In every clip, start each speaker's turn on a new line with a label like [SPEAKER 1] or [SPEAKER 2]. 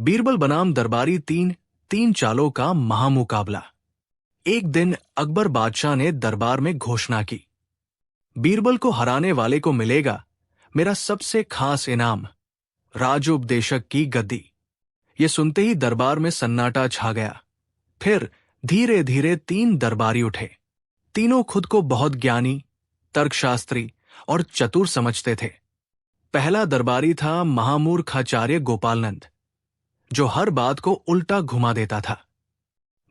[SPEAKER 1] बीरबल बनाम दरबारी तीन तीन चालों का महामुकाबला। एक दिन अकबर बादशाह ने दरबार में घोषणा की, बीरबल को हराने वाले को मिलेगा मेरा सबसे खास इनाम, राजोपदेशक की गद्दी। ये सुनते ही दरबार में सन्नाटा छा गया। फिर धीरे धीरे तीन दरबारी उठे। तीनों खुद को बहुत ज्ञानी, तर्कशास्त्री और चतुर समझते थे। पहला दरबारी था महामूर्खाचार्य गोपालनंद, जो हर बात को उल्टा घुमा देता था।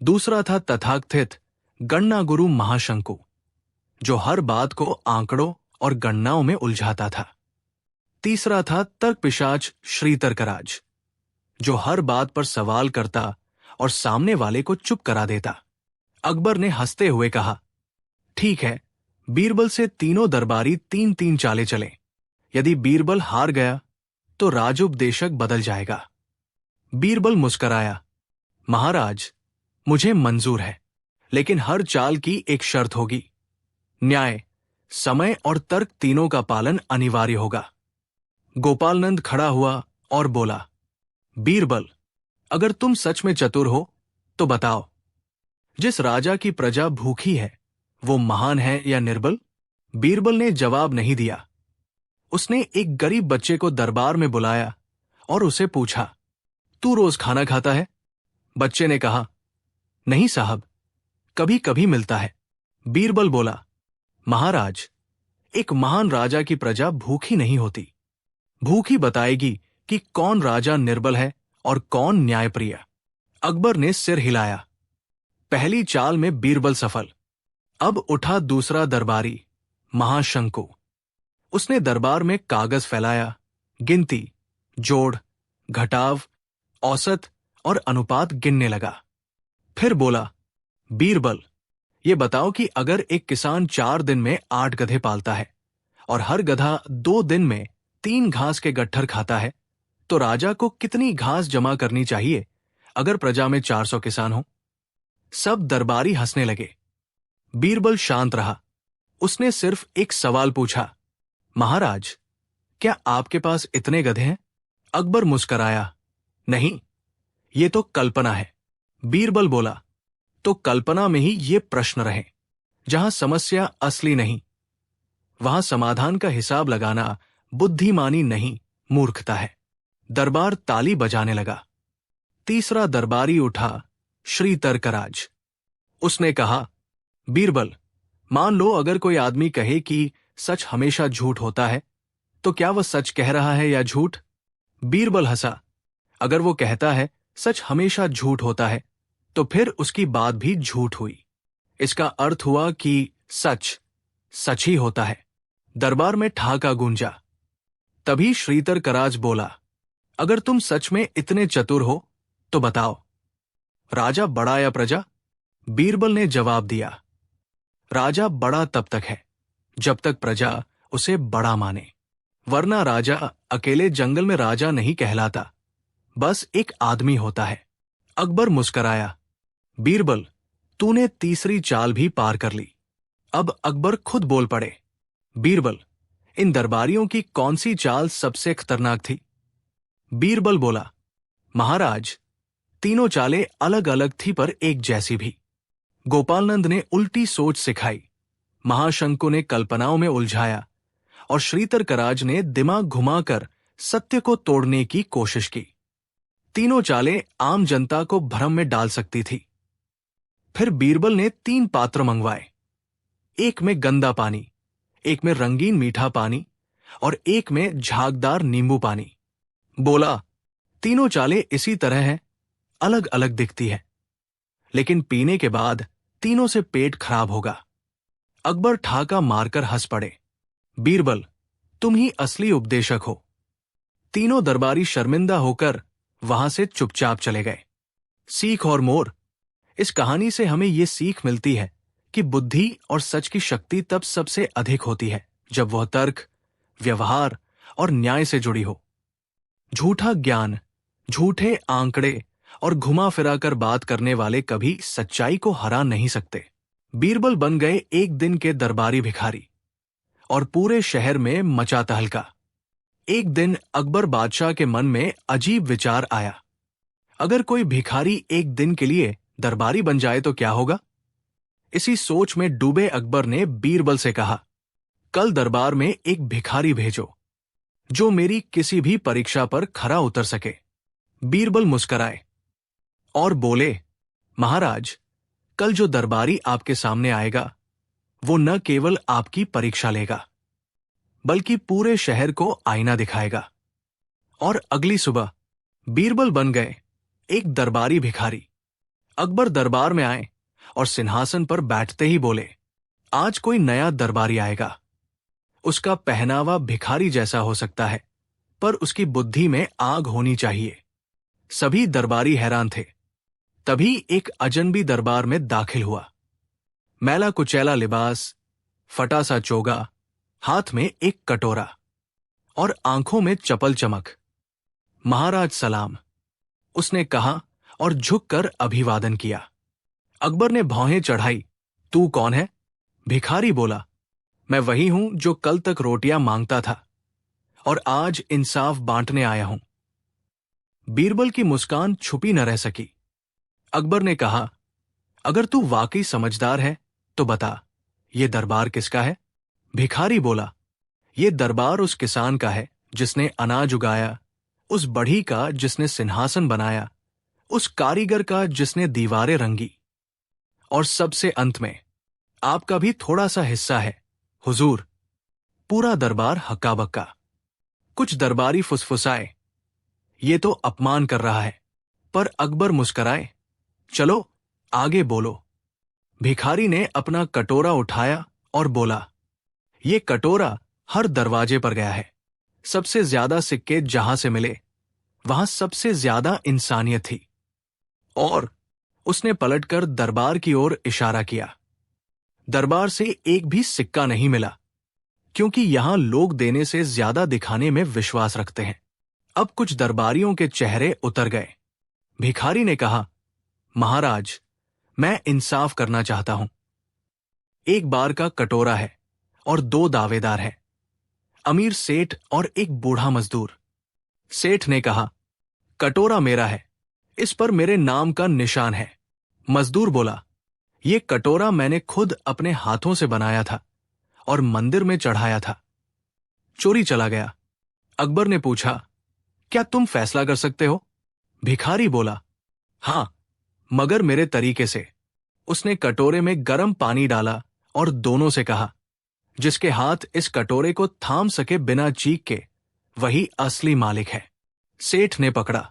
[SPEAKER 1] दूसरा था तथाकथित गणना गुरु महाशंकु, जो हर बात को आंकड़ों और गणनाओं में उलझाता था। तीसरा था तर्क पिशाच श्री तर्कराज, जो हर बात पर सवाल करता और सामने वाले को चुप करा देता। अकबर ने हंसते हुए कहा, ठीक है, बीरबल से तीनों दरबारी तीन तीन चालें चलें। यदि बीरबल हार गया तो राजोपदेशक बदल जाएगा। बीरबल मुस्कराया, महाराज, मुझे मंजूर है, लेकिन हर चाल की एक शर्त होगी। न्याय, समय और तर्क तीनों का पालन अनिवार्य होगा। गोपालनंद खड़ा हुआ और बोला, बीरबल, अगर तुम सच में चतुर हो तो बताओ, जिस राजा की प्रजा भूखी है वो महान है या निर्बल? बीरबल ने जवाब नहीं दिया। उसने एक गरीब बच्चे को दरबार में बुलाया और उसे पूछा, तू रोज खाना खाता है? बच्चे ने कहा, नहीं साहब, कभी कभी मिलता है। बीरबल बोला, महाराज, एक महान राजा की प्रजा भूखी नहीं होती। भूखी बताएगी कि कौन राजा निर्बल है और कौन न्यायप्रिय। अकबर ने सिर हिलाया। पहली चाल में बीरबल सफल। अब उठा दूसरा दरबारी, महाशंकु। उसने दरबार में कागज फैलाया, गिनती, जोड़, घटाव, औसत और अनुपात गिनने लगा। फिर बोला, बीरबल, ये बताओ कि अगर एक किसान 4 दिन में 8 गधे पालता है और हर गधा 2 दिन में 3 घास के गट्ठर खाता है, तो राजा को कितनी घास जमा करनी चाहिए अगर प्रजा में 400 किसान हो? सब दरबारी हंसने लगे। बीरबल शांत रहा। उसने सिर्फ एक सवाल पूछा, महाराज, क्या आपके पास इतने गधे हैं? अकबर मुस्कराया, नहीं, ये तो कल्पना है। बीरबल बोला, तो कल्पना में ही ये प्रश्न रहे। जहां समस्या असली नहीं, वहां समाधान का हिसाब लगाना बुद्धिमानी नहीं, मूर्खता है। दरबार ताली बजाने लगा। तीसरा दरबारी उठा, श्री तर्कराज। उसने कहा, बीरबल, मान लो अगर कोई आदमी कहे कि सच हमेशा झूठ होता है, तो क्या वह सच कह रहा है या झूठ? बीरबल हंसा। अगर वो कहता है सच हमेशा झूठ होता है, तो फिर उसकी बात भी झूठ हुई। इसका अर्थ हुआ कि सच सच ही होता है। दरबार में ठहाका गूंजा। तभी श्रीतर्कराज बोला, अगर तुम सच में इतने चतुर हो तो बताओ, राजा बड़ा या प्रजा? बीरबल ने जवाब दिया, राजा बड़ा तब तक है जब तक प्रजा उसे बड़ा माने, वरना राजा अकेले जंगल में राजा नहीं कहलाता, बस एक आदमी होता है। अकबर मुस्कराया। बीरबल, तूने तीसरी चाल भी पार कर ली। अब अकबर खुद बोल पड़े, बीरबल, इन दरबारियों की कौन सी चाल सबसे खतरनाक थी? बीरबल बोला, महाराज, तीनों चालें अलग अलग थी पर एक जैसी भी। गोपालनंद ने उल्टी सोच सिखाई, महाशंकु ने कल्पनाओं में उलझाया और श्रीतर्कराज ने दिमाग घुमाकर सत्य को तोड़ने की कोशिश की। तीनों चालें आम जनता को भ्रम में डाल सकती थी। फिर बीरबल ने 3 पात्र मंगवाए, एक में गंदा पानी, एक में रंगीन मीठा पानी और एक में झागदार नींबू पानी। बोला, तीनों चालें इसी तरह हैं, अलग अलग दिखती है, लेकिन पीने के बाद तीनों से पेट खराब होगा। अकबर ठाका मारकर हंस पड़े। बीरबल, तुम ही असली उपदेशक हो। तीनों दरबारी शर्मिंदा होकर वहां से चुपचाप चले गए। सीख और मोर। इस कहानी से हमें यह सीख मिलती है कि बुद्धि और सच की शक्ति तब सबसे अधिक होती है जब वह तर्क, व्यवहार और न्याय से जुड़ी हो। झूठा ज्ञान, झूठे आंकड़े और घुमा फिराकर बात करने वाले कभी सच्चाई को हरा नहीं सकते। बीरबल बन गए एक दिन के दरबारी भिखारी और पूरे शहर में मचा तहलका। एक दिन अकबर बादशाह के मन में अजीब विचार आया। अगर कोई भिखारी एक दिन के लिए दरबारी बन जाए तो क्या होगा? इसी सोच में डूबे अकबर ने बीरबल से कहा, कल दरबार में एक भिखारी भेजो जो मेरी किसी भी परीक्षा पर खरा उतर सके। बीरबल मुस्कराए और बोले, महाराज, कल जो दरबारी आपके सामने आएगा वो न केवल आपकी परीक्षा लेगा बल्कि पूरे शहर को आईना दिखाएगा। और अगली सुबह बीरबल बन गए एक दरबारी भिखारी। अकबर दरबार में आए और सिंहासन पर बैठते ही बोले, आज कोई नया दरबारी आएगा। उसका पहनावा भिखारी जैसा हो सकता है पर उसकी बुद्धि में आग होनी चाहिए। सभी दरबारी हैरान थे। तभी एक अजनबी दरबार में दाखिल हुआ। मैला कुचैला लिबास, फटा सा चोगा, हाथ में एक कटोरा और आंखों में चपल चमक। महाराज सलाम, उसने कहा और झुककर अभिवादन किया। अकबर ने भौहें चढ़ाई। तू कौन है? भिखारी बोला, मैं वही हूं जो कल तक रोटियां मांगता था और आज इंसाफ बांटने आया हूं। बीरबल की मुस्कान छुपी न रह सकी। अकबर ने कहा, अगर तू वाकई समझदार है तो बता, ये दरबार किसका है? भिखारी बोला, ये दरबार उस किसान का है जिसने अनाज उगाया, उस बढ़ी का जिसने सिंहासन बनाया, उस कारीगर का जिसने दीवारें रंगी, और सबसे अंत में आपका भी थोड़ा सा हिस्सा है हुजूर। पूरा दरबार हक्का बक्का। कुछ दरबारी फुसफुसाए, ये तो अपमान कर रहा है, पर अकबर मुस्कराए, चलो आगे बोलो। भिखारी ने अपना कटोरा उठाया और बोला, ये कटोरा हर दरवाजे पर गया है। सबसे ज्यादा सिक्के जहां से मिले वहां सबसे ज्यादा इंसानियत थी। और उसने पलटकर दरबार की ओर इशारा किया। दरबार से एक भी सिक्का नहीं मिला क्योंकि यहां लोग देने से ज्यादा दिखाने में विश्वास रखते हैं। अब कुछ दरबारियों के चेहरे उतर गए। भिखारी ने कहा, महाराज, मैं इंसाफ करना चाहता हूं। एक बार का कटोरा है और दो दावेदार हैं, अमीर सेठ और एक बूढ़ा मजदूर। सेठ ने कहा, कटोरा मेरा है, इस पर मेरे नाम का निशान है। मजदूर बोला, ये कटोरा मैंने खुद अपने हाथों से बनाया था और मंदिर में चढ़ाया था। चोरी चला गया। अकबर ने पूछा, क्या तुम फैसला कर सकते हो? भिखारी बोला, हां, मगर मेरे तरीके से। उसने कटोरे में गर्म पानी डाला और दोनों से कहा, जिसके हाथ इस कटोरे को थाम सके बिना चीख के, वही असली मालिक है। सेठ ने पकड़ा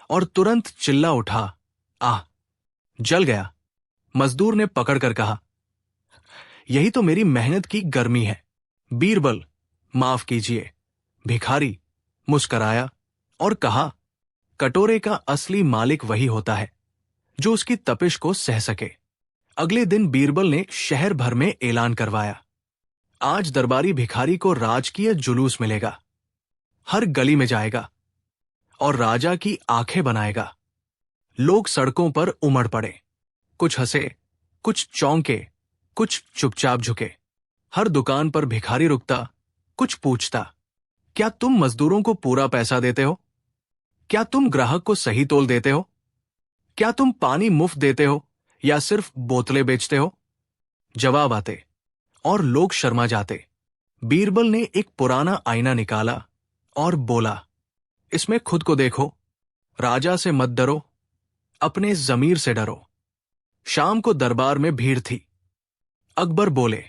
[SPEAKER 1] और तुरंत चिल्ला उठा, आह, जल गया। मजदूर ने पकड़कर कहा, यही तो मेरी मेहनत की गर्मी है। बीरबल, माफ कीजिए। भिखारी मुस्कराया और कहा, कटोरे का असली मालिक वही होता है जो उसकी तपिश को सह सके। अगले दिन बीरबल ने शहर भर में ऐलान करवाया, आज दरबारी भिखारी को राजकीय जुलूस मिलेगा। हर गली में जाएगा और राजा की आंखें बनाएगा। लोग सड़कों पर उमड़ पड़े। कुछ हंसे, कुछ चौंके, कुछ चुपचाप झुके। हर दुकान पर भिखारी रुकता, कुछ पूछता, क्या तुम मजदूरों को पूरा पैसा देते हो? क्या तुम ग्राहक को सही तोल देते हो? क्या तुम पानी मुफ्त देते हो या सिर्फ बोतलें बेचते हो? जवाब आते और लोग शर्मा जाते। बीरबल ने एक पुराना आईना निकाला और बोला, इसमें खुद को देखो। राजा से मत डरो, अपने जमीर से डरो। शाम को दरबार में भीड़ थी। अकबर बोले,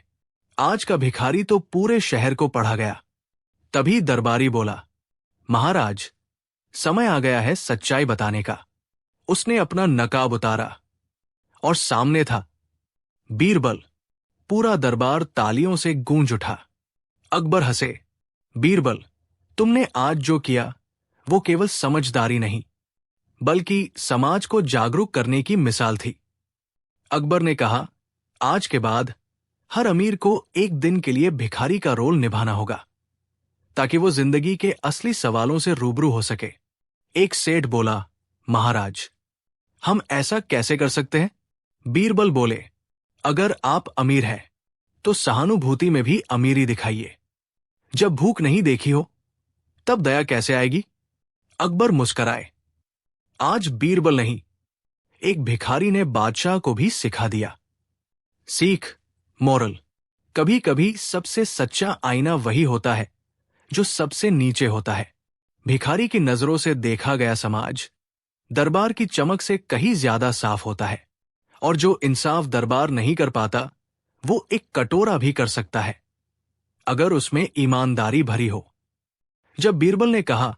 [SPEAKER 1] आज का भिखारी तो पूरे शहर को पढ़ा गया। तभी दरबारी बोला, महाराज, समय आ गया है सच्चाई बताने का। उसने अपना नकाब उतारा और सामने था बीरबल। पूरा दरबार तालियों से गूंज उठा। अकबर हंसे, बीरबल, तुमने आज जो किया वो केवल समझदारी नहीं बल्कि समाज को जागरूक करने की मिसाल थी। अकबर ने कहा, आज के बाद हर अमीर को एक दिन के लिए भिखारी का रोल निभाना होगा ताकि वो जिंदगी के असली सवालों से रूबरू हो सके। एक सेठ बोला, महाराज, हम ऐसा कैसे कर सकते हैं? बीरबल बोले, अगर आप अमीर हैं तो सहानुभूति में भी अमीरी दिखाइए। जब भूख नहीं देखी हो तब दया कैसे आएगी? अकबर मुस्कराए, आज बीरबल नहीं, एक भिखारी ने बादशाह को भी सिखा दिया। सीख, मोरल, कभी कभी सबसे सच्चा आईना वही होता है जो सबसे नीचे होता है। भिखारी की नजरों से देखा गया समाज दरबार की चमक से कहीं ज्यादा साफ होता है, और जो इंसाफ दरबार नहीं कर पाता वो एक कटोरा भी कर सकता है, अगर उसमें ईमानदारी भरी हो। जब बीरबल ने कहा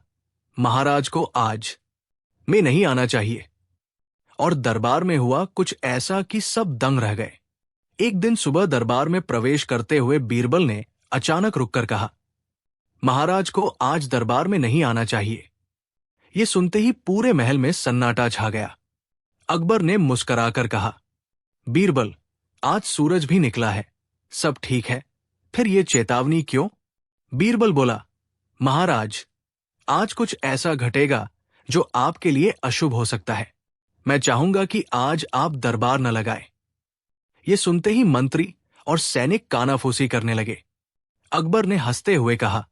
[SPEAKER 1] महाराज को आज में नहीं आना चाहिए, और दरबार में हुआ कुछ ऐसा कि सब दंग रह गए। एक दिन सुबह दरबार में प्रवेश करते हुए बीरबल ने अचानक रुककर कहा, महाराज को आज दरबार में नहीं आना चाहिए। ये सुनते ही पूरे महल में सन्नाटा छा गया। अकबर ने मुस्कुराकर कहा, बीरबल, आज सूरज भी निकला है, सब ठीक है, फिर ये चेतावनी क्यों? बीरबल बोला, महाराज, आज कुछ ऐसा घटेगा जो आपके लिए अशुभ हो सकता है। मैं चाहूंगा कि आज आप दरबार न लगाएं। ये सुनते ही मंत्री और सैनिक कानाफूसी करने लगे। अकबर ने हंसते हुए कहा,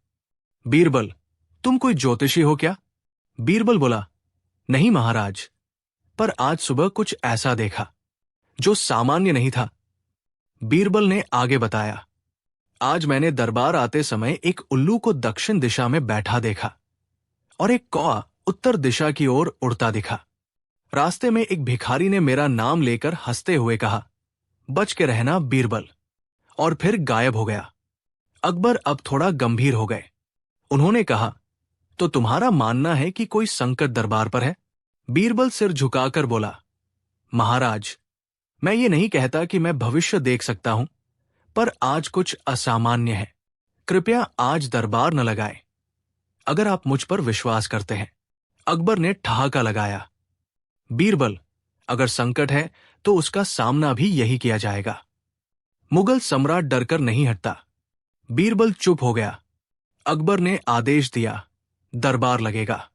[SPEAKER 1] बीरबल, तुम कोई ज्योतिषी हो क्या? बीरबल बोला, नहीं महाराज, पर आज सुबह कुछ ऐसा देखा जो सामान्य नहीं था। बीरबल ने आगे बताया, आज मैंने दरबार आते समय एक उल्लू को दक्षिण दिशा में बैठा देखा और एक कौआ उत्तर दिशा की ओर उड़ता दिखा। रास्ते में एक भिखारी ने मेरा नाम लेकर हंसते हुए कहा, बच के रहना बीरबल, और फिर गायब हो गया। अकबर अब थोड़ा गंभीर हो गए। उन्होंने कहा, तो तुम्हारा मानना है कि कोई संकट दरबार पर है? बीरबल सिर झुकाकर बोला, महाराज, मैं ये नहीं कहता कि मैं भविष्य देख सकता हूं, पर आज कुछ असामान्य है। कृपया आज दरबार न लगाएं, अगर आप मुझ पर विश्वास करते हैं। अकबर ने ठहाका लगाया, बीरबल, अगर संकट है तो उसका सामना भी यही किया जाएगा। मुगल सम्राट डरकर नहीं हटता। बीरबल चुप हो गया। अकबर ने आदेश दिया, दरबार लगेगा।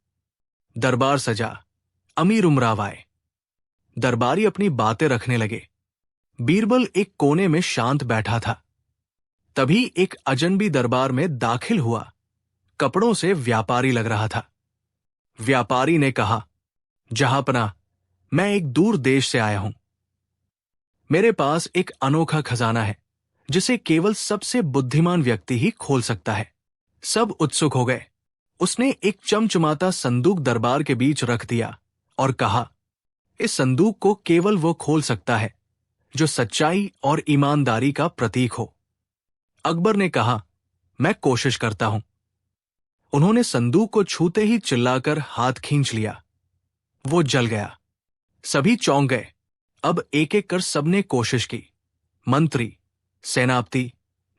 [SPEAKER 1] दरबार सजा, अमीर उमराव आए। दरबारी अपनी बातें रखने लगे। बीरबल एक कोने में शांत बैठा था। तभी एक अजनबी दरबार में दाखिल हुआ। कपड़ों से व्यापारी लग रहा था। व्यापारी ने कहा, जहांपना, मैं एक दूर देश से आया हूं। मेरे पास एक अनोखा खजाना है जिसे केवल सबसे बुद्धिमान व्यक्ति ही खोल सकता है। सब उत्सुक हो गए। उसने एक चमचमाता संदूक दरबार के बीच रख दिया और कहा, इस संदूक को केवल वो खोल सकता है जो सच्चाई और ईमानदारी का प्रतीक हो। अकबर ने कहा, मैं कोशिश करता हूं। उन्होंने संदूक को छूते ही चिल्लाकर हाथ खींच लिया। वो जल गया। सभी चौंक गए। अब एक एक कर सबने कोशिश की। मंत्री, सेनापति,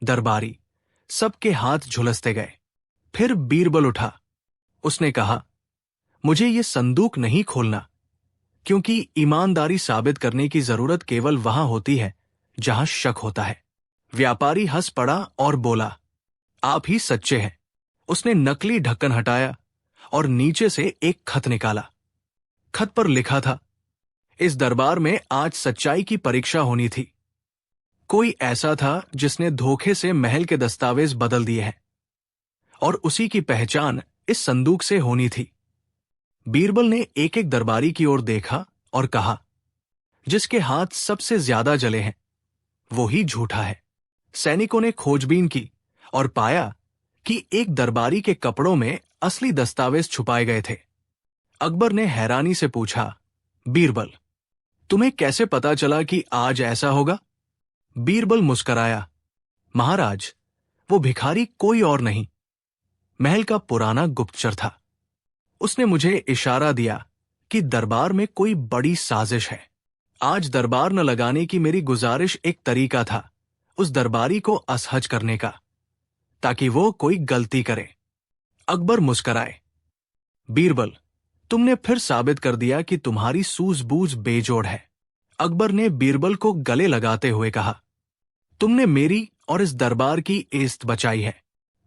[SPEAKER 1] दरबारी, सबके हाथ झुलसते गए। फिर बीरबल उठा। उसने कहा, मुझे ये संदूक नहीं खोलना, क्योंकि ईमानदारी साबित करने की जरूरत केवल वहां होती है जहां शक होता है। व्यापारी हंस पड़ा और बोला, आप ही सच्चे हैं। उसने नकली ढक्कन हटाया और नीचे से एक खत निकाला। खत पर लिखा था, इस दरबार में आज सच्चाई की परीक्षा होनी थी। कोई ऐसा था जिसने धोखे से महल के दस्तावेज बदल दिए हैं, और उसी की पहचान इस संदूक से होनी थी। बीरबल ने एक एक दरबारी की ओर देखा और कहा, जिसके हाथ सबसे ज्यादा जले हैं वो ही झूठा है। सैनिकों ने खोजबीन की और पाया कि एक दरबारी के कपड़ों में असली दस्तावेज छुपाए गए थे। अकबर ने हैरानी से पूछा, बीरबल, तुम्हें कैसे पता चला कि आज ऐसा होगा? बीरबल मुस्कराया, महाराज, वो भिखारी कोई और नहीं, महल का पुराना गुप्तचर था। उसने मुझे इशारा दिया कि दरबार में कोई बड़ी साजिश है। आज दरबार न लगाने की मेरी गुजारिश एक तरीका था उस दरबारी को असहज करने का, ताकि वो कोई गलती करे। अकबर मुस्कराए, बीरबल, तुमने फिर साबित कर दिया कि तुम्हारी सूझबूझ बेजोड़ है। अकबर ने बीरबल को गले लगाते हुए कहा, तुमने मेरी और इस दरबार की इज्जत बचाई है।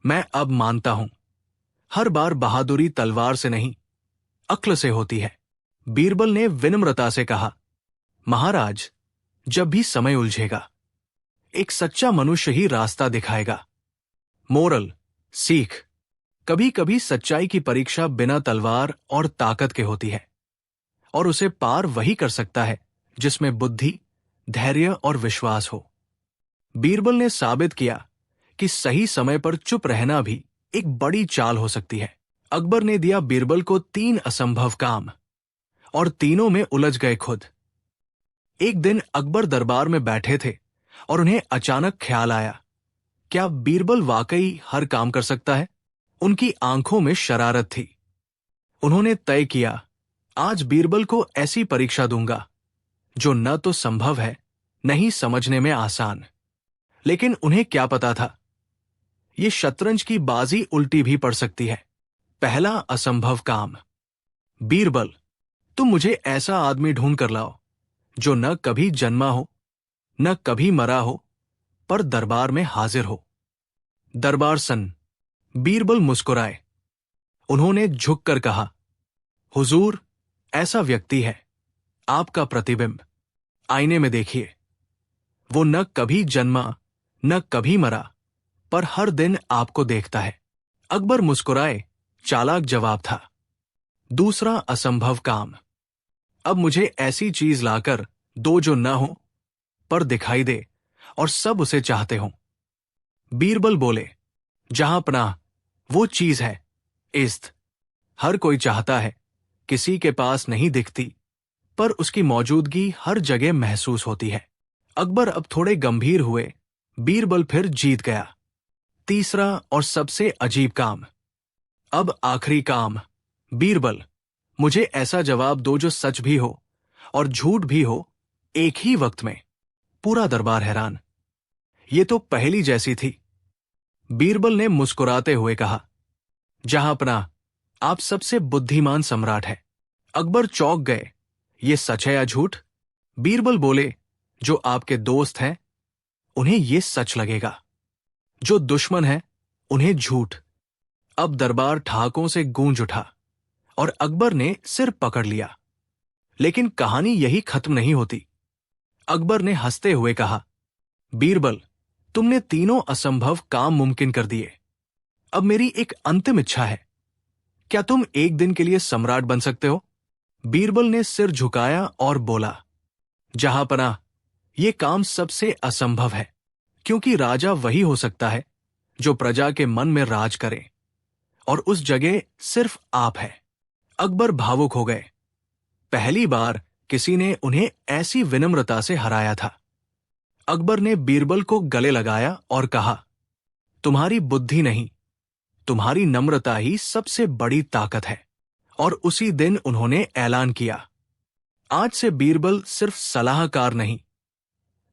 [SPEAKER 1] मैं अब मानता हूं, हर बार बहादुरी तलवार से नहीं, अक्ल से होती है। बीरबल ने विनम्रता से कहा, महाराज, जब भी समय उलझेगा एक सच्चा मनुष्य ही रास्ता दिखाएगा। मोरल, सीख, कभी कभी सच्चाई की परीक्षा बिना तलवार और ताकत के होती है। और उसे पार वही कर सकता है जिसमें बुद्धि, धैर्य और विश्वास हो। बीरबल ने साबित किया कि सही समय पर चुप रहना भी एक बड़ी चाल हो सकती है। अकबर ने दिया बीरबल को 3 असंभव काम और तीनों में उलझ गए खुद। एक दिन अकबर दरबार में बैठे थे और उन्हें अचानक ख्याल आया, क्या बीरबल वाकई हर काम कर सकता है? उनकी आंखों में शरारत थी। उन्होंने तय किया, आज बीरबल को ऐसी परीक्षा दूंगा जो न तो संभव है, न ही समझने में आसान। लेकिन उन्हें क्या पता था, ये शतरंज की बाजी उल्टी भी पड़ सकती है। पहला असंभव काम। बीरबल, तुम मुझे ऐसा आदमी ढूंढ कर लाओ जो न कभी जन्मा हो, न कभी मरा हो, पर दरबार में हाजिर हो। दरबार सन्न। बीरबल मुस्कुराए। उन्होंने झुककर कहा, हुजूर, ऐसा व्यक्ति है, आपका प्रतिबिंब। आईने में देखिए। वो न कभी जन्मा, न कभी मरा, पर हर दिन आपको देखता है। अकबर मुस्कुराए। चालाक जवाब था। दूसरा असंभव काम। अब मुझे ऐसी चीज लाकर दो जो न हो, पर दिखाई दे और सब उसे चाहते हों। बीरबल बोले, जहां पनाह, वो चीज है इज्जत। हर कोई चाहता है, किसी के पास नहीं दिखती, पर उसकी मौजूदगी हर जगह महसूस होती है। अकबर अब थोड़े गंभीर हुए। बीरबल फिर जीत गया। तीसरा और सबसे अजीब काम। अब आखिरी काम। बीरबल, मुझे ऐसा जवाब दो जो सच भी हो और झूठ भी हो एक ही वक्त में। पूरा दरबार हैरान। ये तो पहेली जैसी थी। बीरबल ने मुस्कुराते हुए कहा, जहां पनाह, आप सबसे बुद्धिमान सम्राट हैं। अकबर चौंक गए। ये सच है या झूठ? बीरबल बोले, जो आपके दोस्त हैं उन्हें ये सच लगेगा, जो दुश्मन है उन्हें झूठ। अब दरबार ठहाकों से गूंज उठा और अकबर ने सिर पकड़ लिया। लेकिन कहानी यही खत्म नहीं होती। अकबर ने हंसते हुए कहा, बीरबल, तुमने तीनों असंभव काम मुमकिन कर दिए। अब मेरी एक अंतिम इच्छा है, क्या तुम एक दिन के लिए सम्राट बन सकते हो? बीरबल ने सिर झुकाया और बोला, जहां पनाह, यह काम सबसे असंभव है, क्योंकि राजा वही हो सकता है जो प्रजा के मन में राज करे, और उस जगह सिर्फ आप है। अकबर भावुक हो गए। पहली बार किसी ने उन्हें ऐसी विनम्रता से हराया था। अकबर ने बीरबल को गले लगाया और कहा, तुम्हारी बुद्धि नहीं, तुम्हारी नम्रता ही सबसे बड़ी ताकत है। और उसी दिन उन्होंने ऐलान किया, आज से बीरबल सिर्फ सलाहकार नहीं,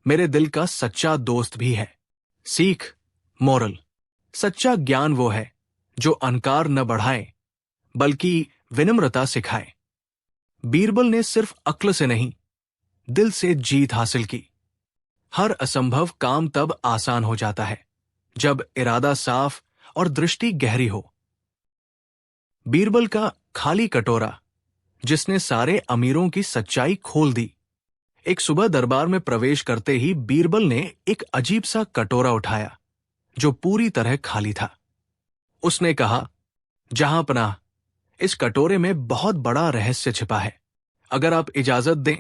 [SPEAKER 1] मेरे दिल का सच्चा दोस्त भी है। सीख, मोरल। सच्चा ज्ञान वो है जो अहंकार न बढ़ाए बल्कि विनम्रता सिखाए। बीरबल ने सिर्फ अक्ल से नहीं, दिल से जीत हासिल की। हर असंभव काम तब आसान हो जाता है जब इरादा साफ और दृष्टि गहरी हो। बीरबल का खाली कटोरा, जिसने सारे अमीरों की सच्चाई खोल दी। एक सुबह दरबार में प्रवेश करते ही बीरबल ने एक अजीब सा कटोरा उठाया जो पूरी तरह खाली था। उसने कहा, जहां पनाह, इस कटोरे में बहुत बड़ा रहस्य छिपा है। अगर आप इजाजत दें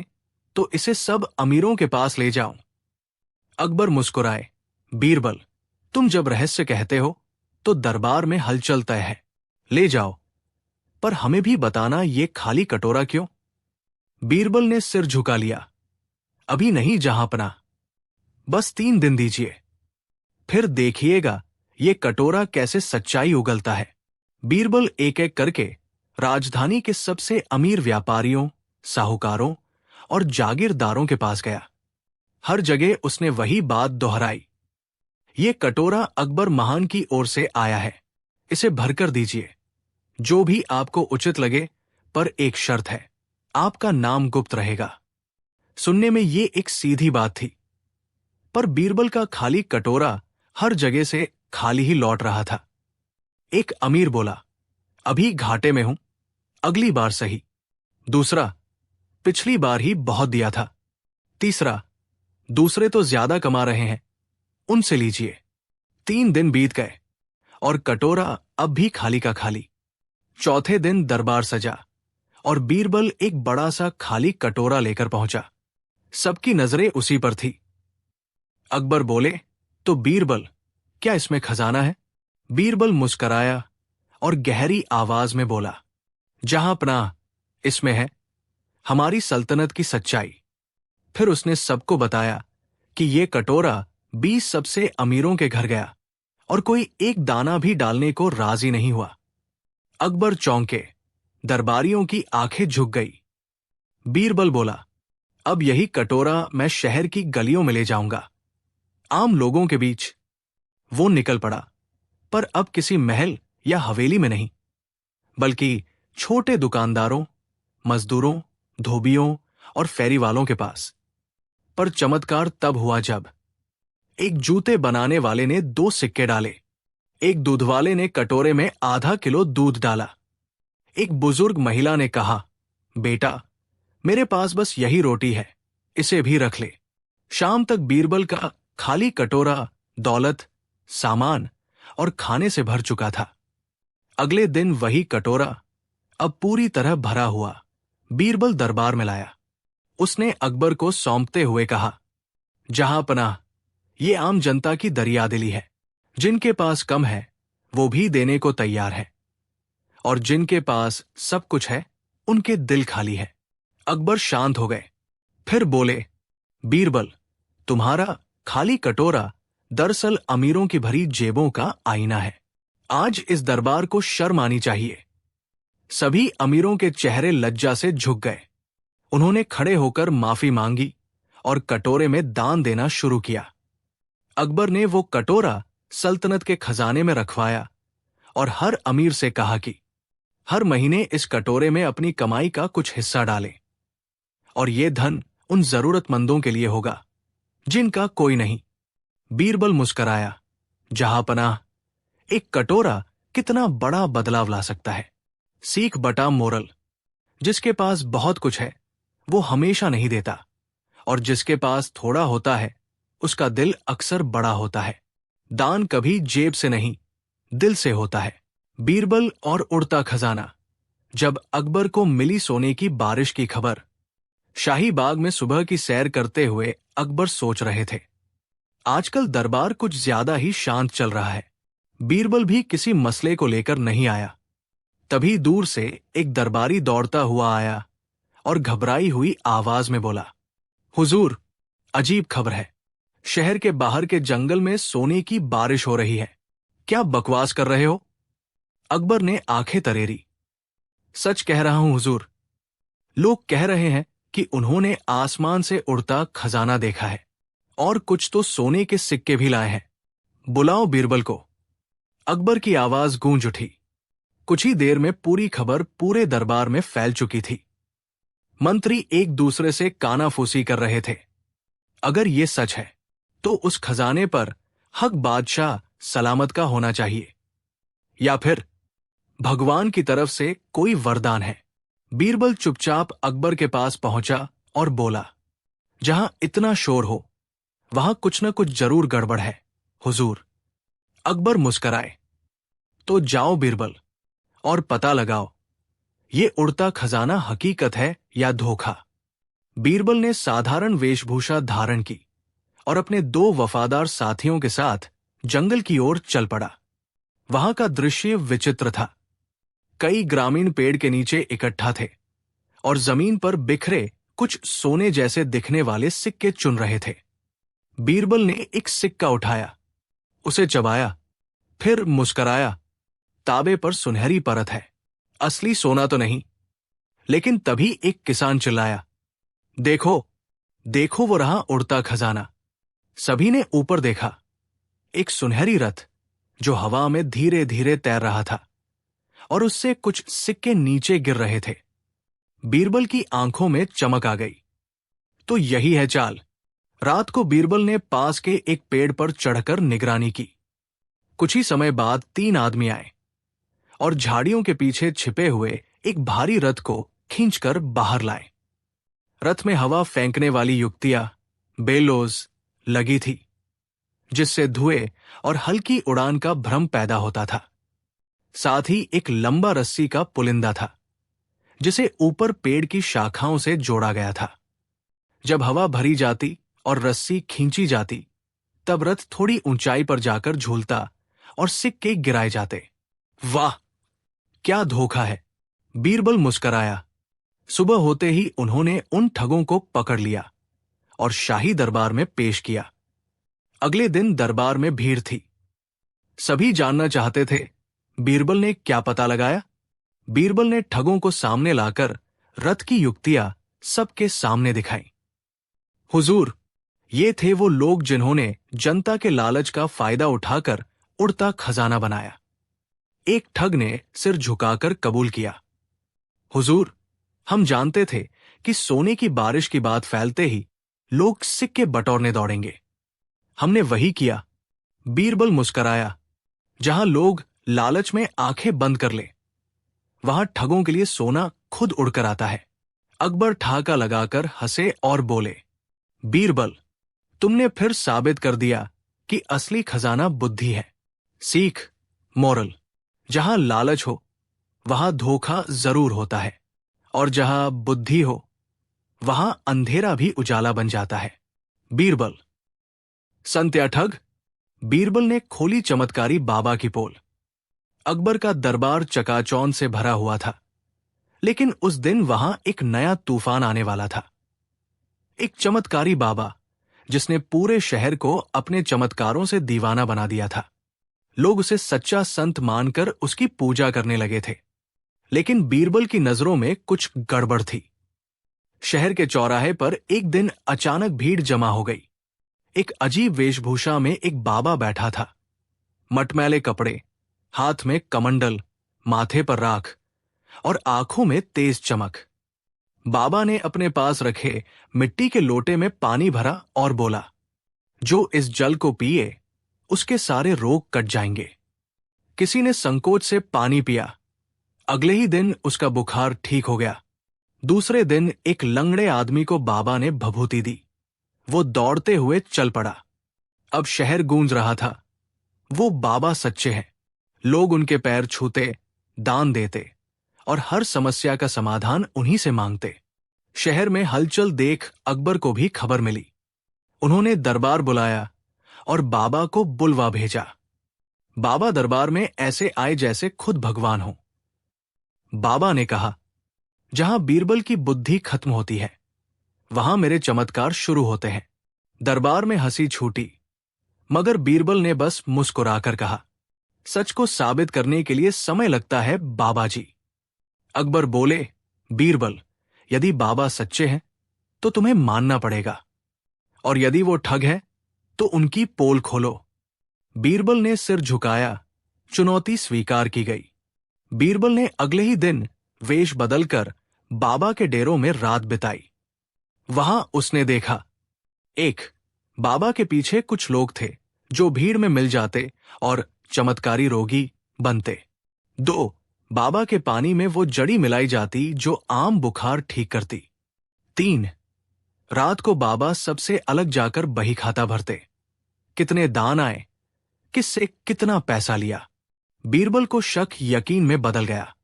[SPEAKER 1] तो इसे सब अमीरों के पास ले जाऊं। अकबर मुस्कुराए। बीरबल, तुम जब रहस्य कहते हो तो दरबार में हलचल तय है। ले जाओ, पर हमें भी बताना ये खाली कटोरा क्यों? बीरबल ने सिर झुका लिया। अभी नहीं जहां पनाह, बस 3 दिन दीजिए, फिर देखिएगा ये कटोरा कैसे सच्चाई उगलता है। बीरबल एक एक करके राजधानी के सबसे अमीर व्यापारियों, साहूकारों और जागीरदारों के पास गया। हर जगह उसने वही बात दोहराई, ये कटोरा अकबर महान की ओर से आया है, इसे भरकर दीजिए, जो भी आपको उचित लगे, पर एक शर्त है, आपका नाम गुप्त रहेगा। सुनने में ये एक सीधी बात थी, पर बीरबल का खाली कटोरा हर जगह से खाली ही लौट रहा था। एक अमीर बोला, अभी घाटे में हूं, अगली बार सही। दूसरा, पिछली बार ही बहुत दिया था। तीसरा, दूसरे तो ज्यादा कमा रहे हैं, उनसे लीजिए। 3 दिन बीत गए और कटोरा अब भी खाली का खाली। चौथे दिन दरबार सजा और बीरबल एक बड़ा सा खाली कटोरा लेकर पहुंचा। सबकी नजरें उसी पर थी। अकबर बोले, तो बीरबल, क्या इसमें खजाना है? बीरबल मुस्कराया और गहरी आवाज में बोला, जहां पनाह, इसमें है हमारी सल्तनत की सच्चाई। फिर उसने सबको बताया कि ये कटोरा 20 सबसे अमीरों के घर गया और कोई एक दाना भी डालने को राजी नहीं हुआ। अकबर चौंके, दरबारियों की आंखें झुक गई। बीरबल बोला, अब यही कटोरा मैं शहर की गलियों में ले जाऊंगा, आम लोगों के बीच। वो निकल पड़ा, पर अब किसी महल या हवेली में नहीं, बल्कि छोटे दुकानदारों, मजदूरों, धोबियों और फेरी वालों के पास। पर चमत्कार तब हुआ जब एक जूते बनाने वाले ने 2 सिक्के डाले, एक दूध वाले ने कटोरे में आधा किलो दूध डाला। एक बुजुर्ग महिला ने कहा, बेटा, मेरे पास बस यही रोटी है, इसे भी रख ले। शाम तक बीरबल का खाली कटोरा दौलत, सामान और खाने से भर चुका था। अगले दिन वही कटोरा, अब पूरी तरह भरा हुआ, बीरबल दरबार में लाया। उसने अकबर को सौंपते हुए कहा, जहां पनाह, ये आम जनता की दरियादिली है। जिनके पास कम है वो भी देने को तैयार है, और जिनके पास सब कुछ है उनके दिल खाली है। अकबर शांत हो गए, फिर बोले, बीरबल, तुम्हारा खाली कटोरा दरअसल अमीरों की भरी जेबों का आईना है। आज इस दरबार को शर्म आनी चाहिए। सभी अमीरों के चेहरे लज्जा से झुक गए। उन्होंने खड़े होकर माफी मांगी और कटोरे में दान देना शुरू किया। अकबर ने वो कटोरा सल्तनत के खजाने में रखवाया और हर अमीर से कहा कि हर महीने इस कटोरे में अपनी कमाई का कुछ हिस्सा डालें, और ये धन उन जरूरतमंदों के लिए होगा जिनका कोई नहीं। बीरबल मुस्कराया, जहां पनाह, एक कटोरा कितना बड़ा बदलाव ला सकता है। सीख बटा मोरल, जिसके पास बहुत कुछ है वो हमेशा नहीं देता, और जिसके पास थोड़ा होता है उसका दिल अक्सर बड़ा होता है। दान कभी जेब से नहीं, दिल से होता है। बीरबल और उड़ता खजाना। जब अकबर को मिली सोने की बारिश की खबर, शाही बाग में सुबह की सैर करते हुए अकबर सोच रहे थे, आजकल दरबार कुछ ज्यादा ही शांत चल रहा है। बीरबल भी किसी मसले को लेकर नहीं आया। तभी दूर से एक दरबारी दौड़ता हुआ आया और घबराई हुई आवाज में बोला, हुजूर, अजीब खबर है। शहर के बाहर के जंगल में सोने की बारिश हो रही है। क्या बकवास कर रहे हो? अकबर ने आंखें तरेरी। सच कह रहा हूं हुजूर। लोग कह रहे हैं कि उन्होंने आसमान से उड़ता खजाना देखा है, और कुछ तो सोने के सिक्के भी लाए हैं। बुलाओ बीरबल को। अकबर की आवाज गूंज उठी। कुछ ही देर में पूरी खबर पूरे दरबार में फैल चुकी थी। मंत्री एक दूसरे से कानाफूसी कर रहे थे। अगर ये सच है तो उस खजाने पर हक बादशाह सलामत का होना चाहिए, या फिर भगवान की तरफ से कोई वरदान है। बीरबल चुपचाप अकबर के पास पहुंचा और बोला, जहां इतना शोर हो वहां कुछ न कुछ जरूर गड़बड़ है हुजूर। अकबर मुस्कराए, तो जाओ बीरबल और पता लगाओ, ये उड़ता खजाना हकीकत है या धोखा। बीरबल ने साधारण वेशभूषा धारण की और अपने 2 वफादार साथियों के साथ जंगल की ओर चल पड़ा। वहां का दृश्य विचित्र था। कई ग्रामीण पेड़ के नीचे इकट्ठा थे और जमीन पर बिखरे कुछ सोने जैसे दिखने वाले सिक्के चुन रहे थे। बीरबल ने एक सिक्का उठाया, उसे चबाया, फिर मुस्कराया। ताबे पर सुनहरी परत है, असली सोना तो नहीं। लेकिन तभी एक किसान चिल्लाया, देखो देखो, वो रहा उड़ता खजाना। सभी ने ऊपर देखा। एक सुनहरी रथ जो हवा में धीरे धीरे तैर रहा था, और उससे कुछ सिक्के नीचे गिर रहे थे। बीरबल की आंखों में चमक आ गई। तो यही है चाल। रात को बीरबल ने पास के एक पेड़ पर चढ़कर निगरानी की। कुछ ही समय बाद 3 आदमी आए और झाड़ियों के पीछे छिपे हुए एक भारी रथ को खींचकर बाहर लाए। रथ में हवा फेंकने वाली युक्तियां, बेलोज लगी थी, जिससे धुएं और हल्की उड़ान का भ्रम पैदा होता था। साथ ही एक लंबा रस्सी का पुलिंदा था, जिसे ऊपर पेड़ की शाखाओं से जोड़ा गया था। जब हवा भरी जाती और रस्सी खींची जाती, तब रथ थोड़ी ऊंचाई पर जाकर झूलता और सिक्के गिराए जाते। वाह, क्या धोखा है! बीरबल मुस्कराया। सुबह होते ही उन्होंने उन ठगों को पकड़ लिया और शाही दरबार में पेश किया। अगले दिन दरबार में भीड़ थी। सभी जानना चाहते थे, बीरबल ने क्या पता लगाया? बीरबल ने ठगों को सामने लाकर रथ की युक्तियां सबके सामने दिखाई। हुजूर, ये थे वो लोग जिन्होंने जनता के लालच का फायदा उठाकर उड़ता खजाना बनाया। एक ठग ने सिर झुकाकर कबूल किया, हुजूर, हम जानते थे कि सोने की बारिश की बात फैलते ही लोग सिक्के बटोरने दौड़ेंगे। हमने वही किया। बीरबल मुस्कराया। जहां लोग लालच में आंखें बंद कर ले, वहां ठगों के लिए सोना खुद उड़कर आता है। अकबर ठहाका लगाकर हंसे और बोले, बीरबल, तुमने फिर साबित कर दिया कि असली खजाना बुद्धि है। सीख, मोरल, जहां लालच हो वहां धोखा जरूर होता है, और जहां बुद्धि हो वहां अंधेरा भी उजाला बन जाता है। बीरबल। संत्या ठग। बीरबल ने खोली चमत्कारी बाबा की पोल। अकबर का दरबार चकाचौंध से भरा हुआ था, लेकिन उस दिन वहां एक नया तूफान आने वाला था। एक चमत्कारी बाबा जिसने पूरे शहर को अपने चमत्कारों से दीवाना बना दिया था। लोग उसे सच्चा संत मानकर उसकी पूजा करने लगे थे। लेकिन बीरबल की नजरों में कुछ गड़बड़ थी। शहर के चौराहे पर एक दिन अचानक भीड़ जमा हो गई। एक अजीब वेशभूषा में एक बाबा बैठा था। मटमैले कपड़े, हाथ में कमंडल, माथे पर राख और आंखों में तेज चमक। बाबा ने अपने पास रखे मिट्टी के लोटे में पानी भरा और बोला, जो इस जल को पिए उसके सारे रोग कट जाएंगे। किसी ने संकोच से पानी पिया। अगले ही दिन उसका बुखार ठीक हो गया। दूसरे दिन एक लंगड़े आदमी को बाबा ने भभूति दी। वो दौड़ते हुए चल पड़ा। अब शहर गूंज रहा था, वो बाबा सच्चे हैं। लोग उनके पैर छूते, दान देते और हर समस्या का समाधान उन्हीं से मांगते। शहर में हलचल देख अकबर को भी खबर मिली। उन्होंने दरबार बुलाया और बाबा को बुलवा भेजा। बाबा दरबार में ऐसे आए जैसे खुद भगवान हो। बाबा ने कहा, जहां बीरबल की बुद्धि खत्म होती है वहां मेरे चमत्कार शुरू होते हैं। दरबार में हंसी छूटी, मगर बीरबल ने बस मुस्कुराकर कहा, सच को साबित करने के लिए समय लगता है बाबा जी। अकबर बोले, बीरबल, यदि बाबा सच्चे हैं तो तुम्हें मानना पड़ेगा, और यदि वो ठग है तो उनकी पोल खोलो। बीरबल ने सिर झुकाया। चुनौती स्वीकार की गई। बीरबल ने अगले ही दिन वेश बदलकर बाबा के डेरों में रात बिताई। वहां उसने देखा, एक, बाबा के पीछे कुछ लोग थे जो भीड़ में मिल जाते और चमत्कारी रोगी बनते। 2, बाबा के पानी में वो जड़ी मिलाई जाती जो आम बुखार ठीक करती। 3, रात को बाबा सबसे अलग जाकर बही खाता भरते। कितने दान आए, किससे कितना पैसा लिया। बीरबल को शक यकीन में बदल गया।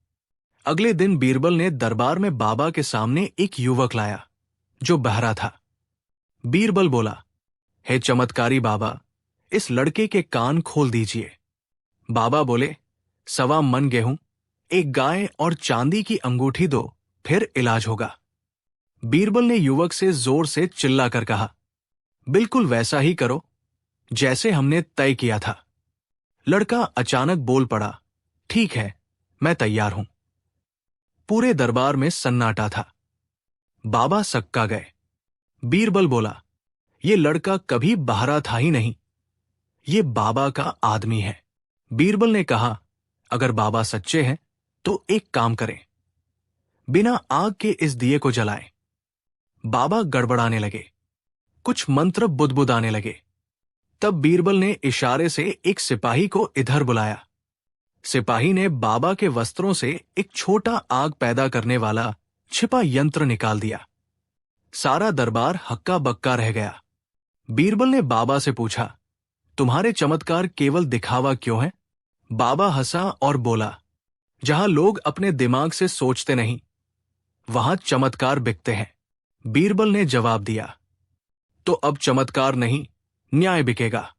[SPEAKER 1] अगले दिन बीरबल ने दरबार में बाबा के सामने एक युवक लाया जो बहरा था। बीरबल बोला, हे चमत्कारी बाबा, इस लड़के के कान खोल दीजिए। बाबा बोले, 1.25 मन गेहूं, एक गाय और चांदी की अंगूठी दो, फिर इलाज होगा। बीरबल ने युवक से जोर से चिल्लाकर कहा, बिल्कुल वैसा ही करो जैसे हमने तय किया था। लड़का अचानक बोल पड़ा, ठीक है, मैं तैयार हूं। पूरे दरबार में सन्नाटा था। बाबा सक्का गए। बीरबल बोला, ये लड़का कभी बहरा था ही नहीं, ये बाबा का आदमी है। बीरबल ने कहा, अगर बाबा सच्चे हैं तो एक काम करें, बिना आग के इस दिए को जलाएं। बाबा गड़बड़ाने लगे, कुछ मंत्र बुदबुदाने लगे। तब बीरबल ने इशारे से एक सिपाही को इधर बुलाया। सिपाही ने बाबा के वस्त्रों से एक छोटा आग पैदा करने वाला छिपा यंत्र निकाल दिया। सारा दरबार हक्का बक्का रह गया। बीरबल ने बाबा से पूछा, तुम्हारे चमत्कार केवल दिखावा क्यों है? बाबा हंसा और बोला, जहां लोग अपने दिमाग से सोचते नहीं वहां चमत्कार बिकते हैं। बीरबल ने जवाब दिया, तो अब चमत्कार नहीं, न्याय बिकेगा।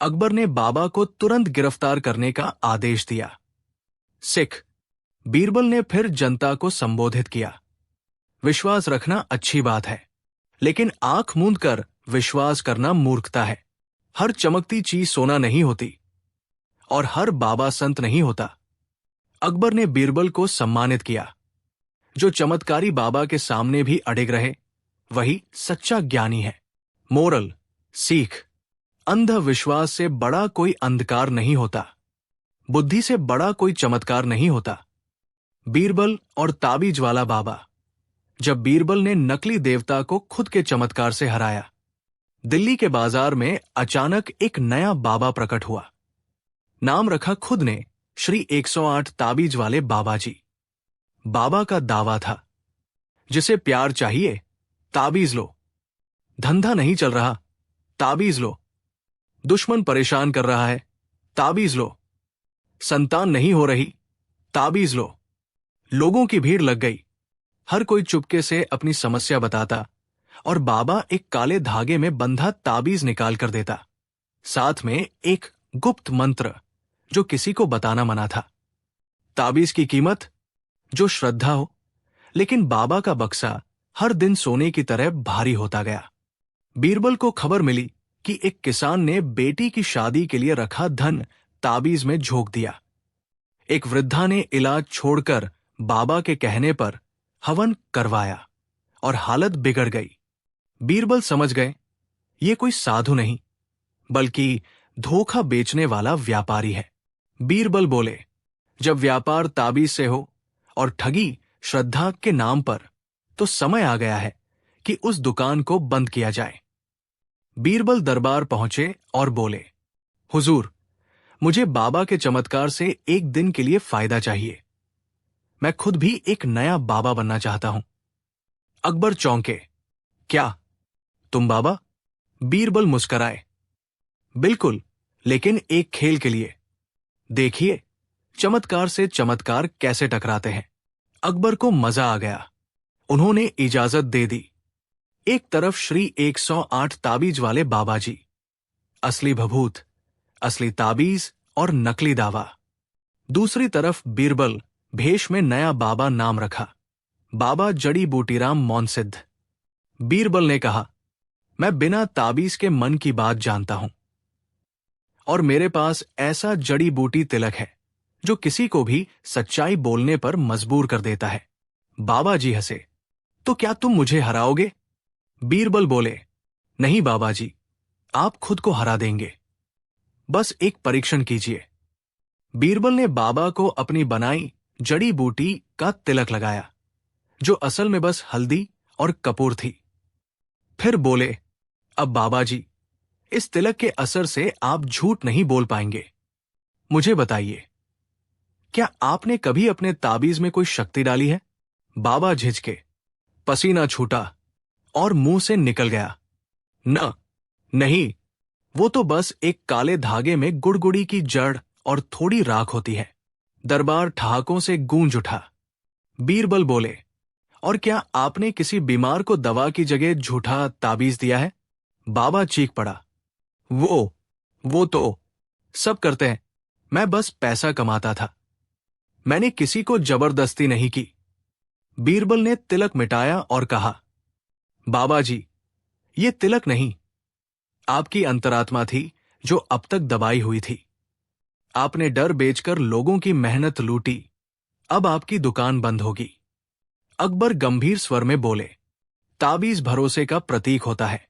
[SPEAKER 1] अकबर ने बाबा को तुरंत गिरफ्तार करने का आदेश दिया। सिख। बीरबल ने फिर जनता को संबोधित किया, विश्वास रखना अच्छी बात है, लेकिन आंख मूंद कर विश्वास करना मूर्खता है। हर चमकती चीज सोना नहीं होती और हर बाबा संत नहीं होता। अकबर ने बीरबल को सम्मानित किया। जो चमत्कारी बाबा के सामने भी अडिग रहे, वही सच्चा ज्ञानी है। मोरल, सीख, अंधविश्वास से बड़ा कोई अंधकार नहीं होता, बुद्धि से बड़ा कोई चमत्कार नहीं होता। बीरबल और ताबीज वाला बाबा। जब बीरबल ने नकली देवता को खुद के चमत्कार से हराया, दिल्ली के बाजार में अचानक एक नया बाबा प्रकट हुआ। नाम रखा खुद ने, श्री 108 ताबीज वाले बाबा जी। बाबा का दावा था, जिसे प्यार चाहिए ताबीज लो, धंधा नहीं चल रहा ताबीज लो, दुश्मन परेशान कर रहा है ताबीज लो, संतान नहीं हो रही ताबीज लो। लोगों की भीड़ लग गई, हर कोई चुपके से अपनी समस्या बताता और बाबा एक काले धागे में बंधा ताबीज निकाल कर देता, साथ में एक गुप्त मंत्र जो किसी को बताना मना था। ताबीज की कीमत, जो श्रद्धा हो। लेकिन बाबा का बक्सा हर दिन सोने की तरह भारी होता गया। बीरबल को खबर मिली कि एक किसान ने बेटी की शादी के लिए रखा धन ताबीज में झोंक दिया। एक वृद्धा ने इलाज छोड़कर बाबा के कहने पर हवन करवाया और हालत बिगड़ गई। बीरबल समझ गए, ये कोई साधु नहीं, बल्कि धोखा बेचने वाला व्यापारी है। बीरबल बोले, जब व्यापार ताबीज से हो और ठगी श्रद्धा के नाम पर, तो समय आ गया है कि उस दुकान को बंद किया जाए। बीरबल दरबार पहुंचे और बोले, हुजूर, मुझे बाबा के चमत्कार से एक दिन के लिए फायदा चाहिए। मैं खुद भी एक नया बाबा बनना चाहता हूं। अकबर चौंके, क्या तुम बाबा? बीरबल मुस्कराए, बिल्कुल, लेकिन एक खेल के लिए। देखिए चमत्कार से चमत्कार कैसे टकराते हैं। अकबर को मजा आ गया। उन्होंने इजाजत दे दी। एक तरफ श्री 108 ताबीज वाले बाबा जी, असली भभूत, असली ताबीज और नकली दावा। दूसरी तरफ बीरबल, भेष में नया बाबा नाम रखा, बाबा जड़ी बूटीराम मौनसिद्ध। बीरबल ने कहा, मैं बिना ताबीज के मन की बात जानता हूं और मेरे पास ऐसा जड़ी बूटी तिलक है जो किसी को भी सच्चाई बोलने पर मजबूर कर देता है। बाबा जी हंसे, तो क्या तुम मुझे हराओगे? बीरबल बोले, नहीं बाबा जी, आप खुद को हरा देंगे, बस एक परीक्षण कीजिए। बीरबल ने बाबा को अपनी बनाई जड़ी बूटी का तिलक लगाया, जो असल में बस हल्दी और कपूर थी। फिर बोले, अब बाबा जी, इस तिलक के असर से आप झूठ नहीं बोल पाएंगे। मुझे बताइए, क्या आपने कभी अपने ताबीज में कोई शक्ति डाली है? बाबा झिझके, पसीना छूटा और मुंह से निकल गया, नहीं, वो तो बस एक काले धागे में गुड़गुड़ी की जड़ और थोड़ी राख होती है। दरबार ठहाकों से गूंज उठा। बीरबल बोले, और क्या आपने किसी बीमार को दवा की जगह झूठा ताबीज दिया है? बाबा चीख पड़ा, वो तो सब करते हैं, मैं बस पैसा कमाता था, मैंने किसी को जबरदस्ती नहीं की। बीरबल ने तिलक मिटाया और कहा, बाबा जी, ये तिलक नहीं, आपकी अंतरात्मा थी जो अब तक दबाई हुई थी। आपने डर बेचकर लोगों की मेहनत लूटी, अब आपकी दुकान बंद होगी। अकबर गंभीर स्वर में बोले, ताबीज भरोसे का प्रतीक होता है,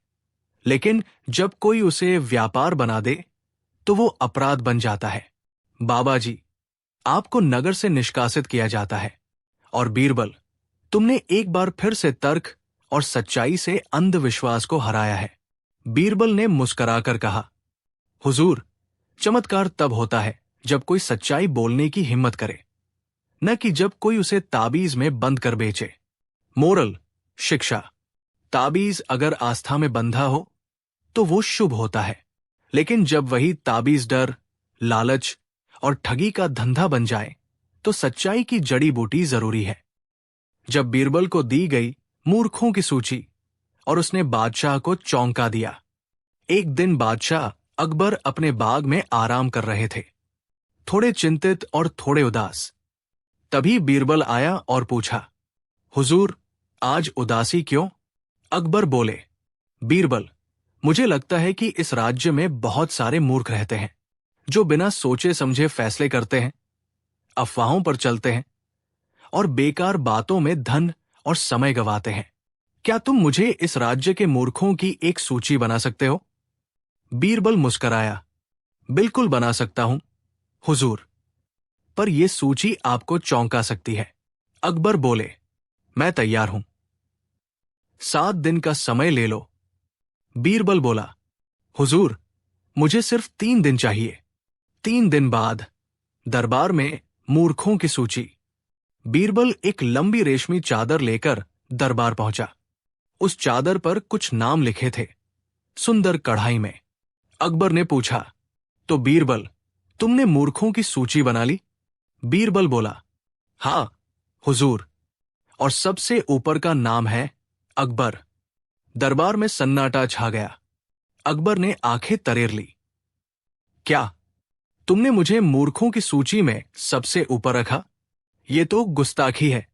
[SPEAKER 1] लेकिन जब कोई उसे व्यापार बना दे तो वो अपराध बन जाता है। बाबा जी, आपको नगर से निष्कासित किया जाता है। और बीरबल, तुमने एक बार फिर से तर्क और सच्चाई से अंधविश्वास को हराया है। बीरबल ने मुस्कुराकर कहा, हुजूर, चमत्कार तब होता है जब कोई सच्चाई बोलने की हिम्मत करे, न कि जब कोई उसे ताबीज में बंद कर बेचे। मोरल, शिक्षा, ताबीज अगर आस्था में बंधा हो तो वो शुभ होता है, लेकिन जब वही ताबीज डर, लालच और ठगी का धंधा बन जाए तो सच्चाई की जड़ी बूटी जरूरी है। जब बीरबल को दी गई मूर्खों की सूची और उसने बादशाह को चौंका दिया। एक दिन बादशाह अकबर अपने बाग में आराम कर रहे थे, थोड़े चिंतित और थोड़े उदास। तभी बीरबल आया और पूछा, हुजूर, आज उदासी क्यों? अकबर बोले, बीरबल, मुझे लगता है कि इस राज्य में बहुत सारे मूर्ख रहते हैं जो बिना सोचे समझे फैसले करते हैं, अफवाहों पर चलते हैं और बेकार बातों में धन और समय गंवाते हैं। क्या तुम मुझे इस राज्य के मूर्खों की एक सूची बना सकते हो? बीरबल मुस्कराया, बिल्कुल बना सकता हूं हुजूर, पर यह सूची आपको चौंका सकती है। अकबर बोले, मैं तैयार हूं, 7 दिन का समय ले लो। बीरबल बोला, हुजूर, मुझे सिर्फ 3 दिन चाहिए। 3 दिन बाद दरबार में मूर्खों की सूची। बीरबल एक लंबी रेशमी चादर लेकर दरबार पहुंचा। उस चादर पर कुछ नाम लिखे थे, सुंदर कढ़ाई में। अकबर ने पूछा, तो बीरबल, तुमने मूर्खों की सूची बना ली? बीरबल बोला, हां हुजूर, और सबसे ऊपर का नाम है अकबर। दरबार में सन्नाटा छा गया। अकबर ने आंखें तरेर ली। क्या तुमने मुझे मूर्खों की सूची में सबसे ऊपर रखा? यह तो गुस्ताखी है।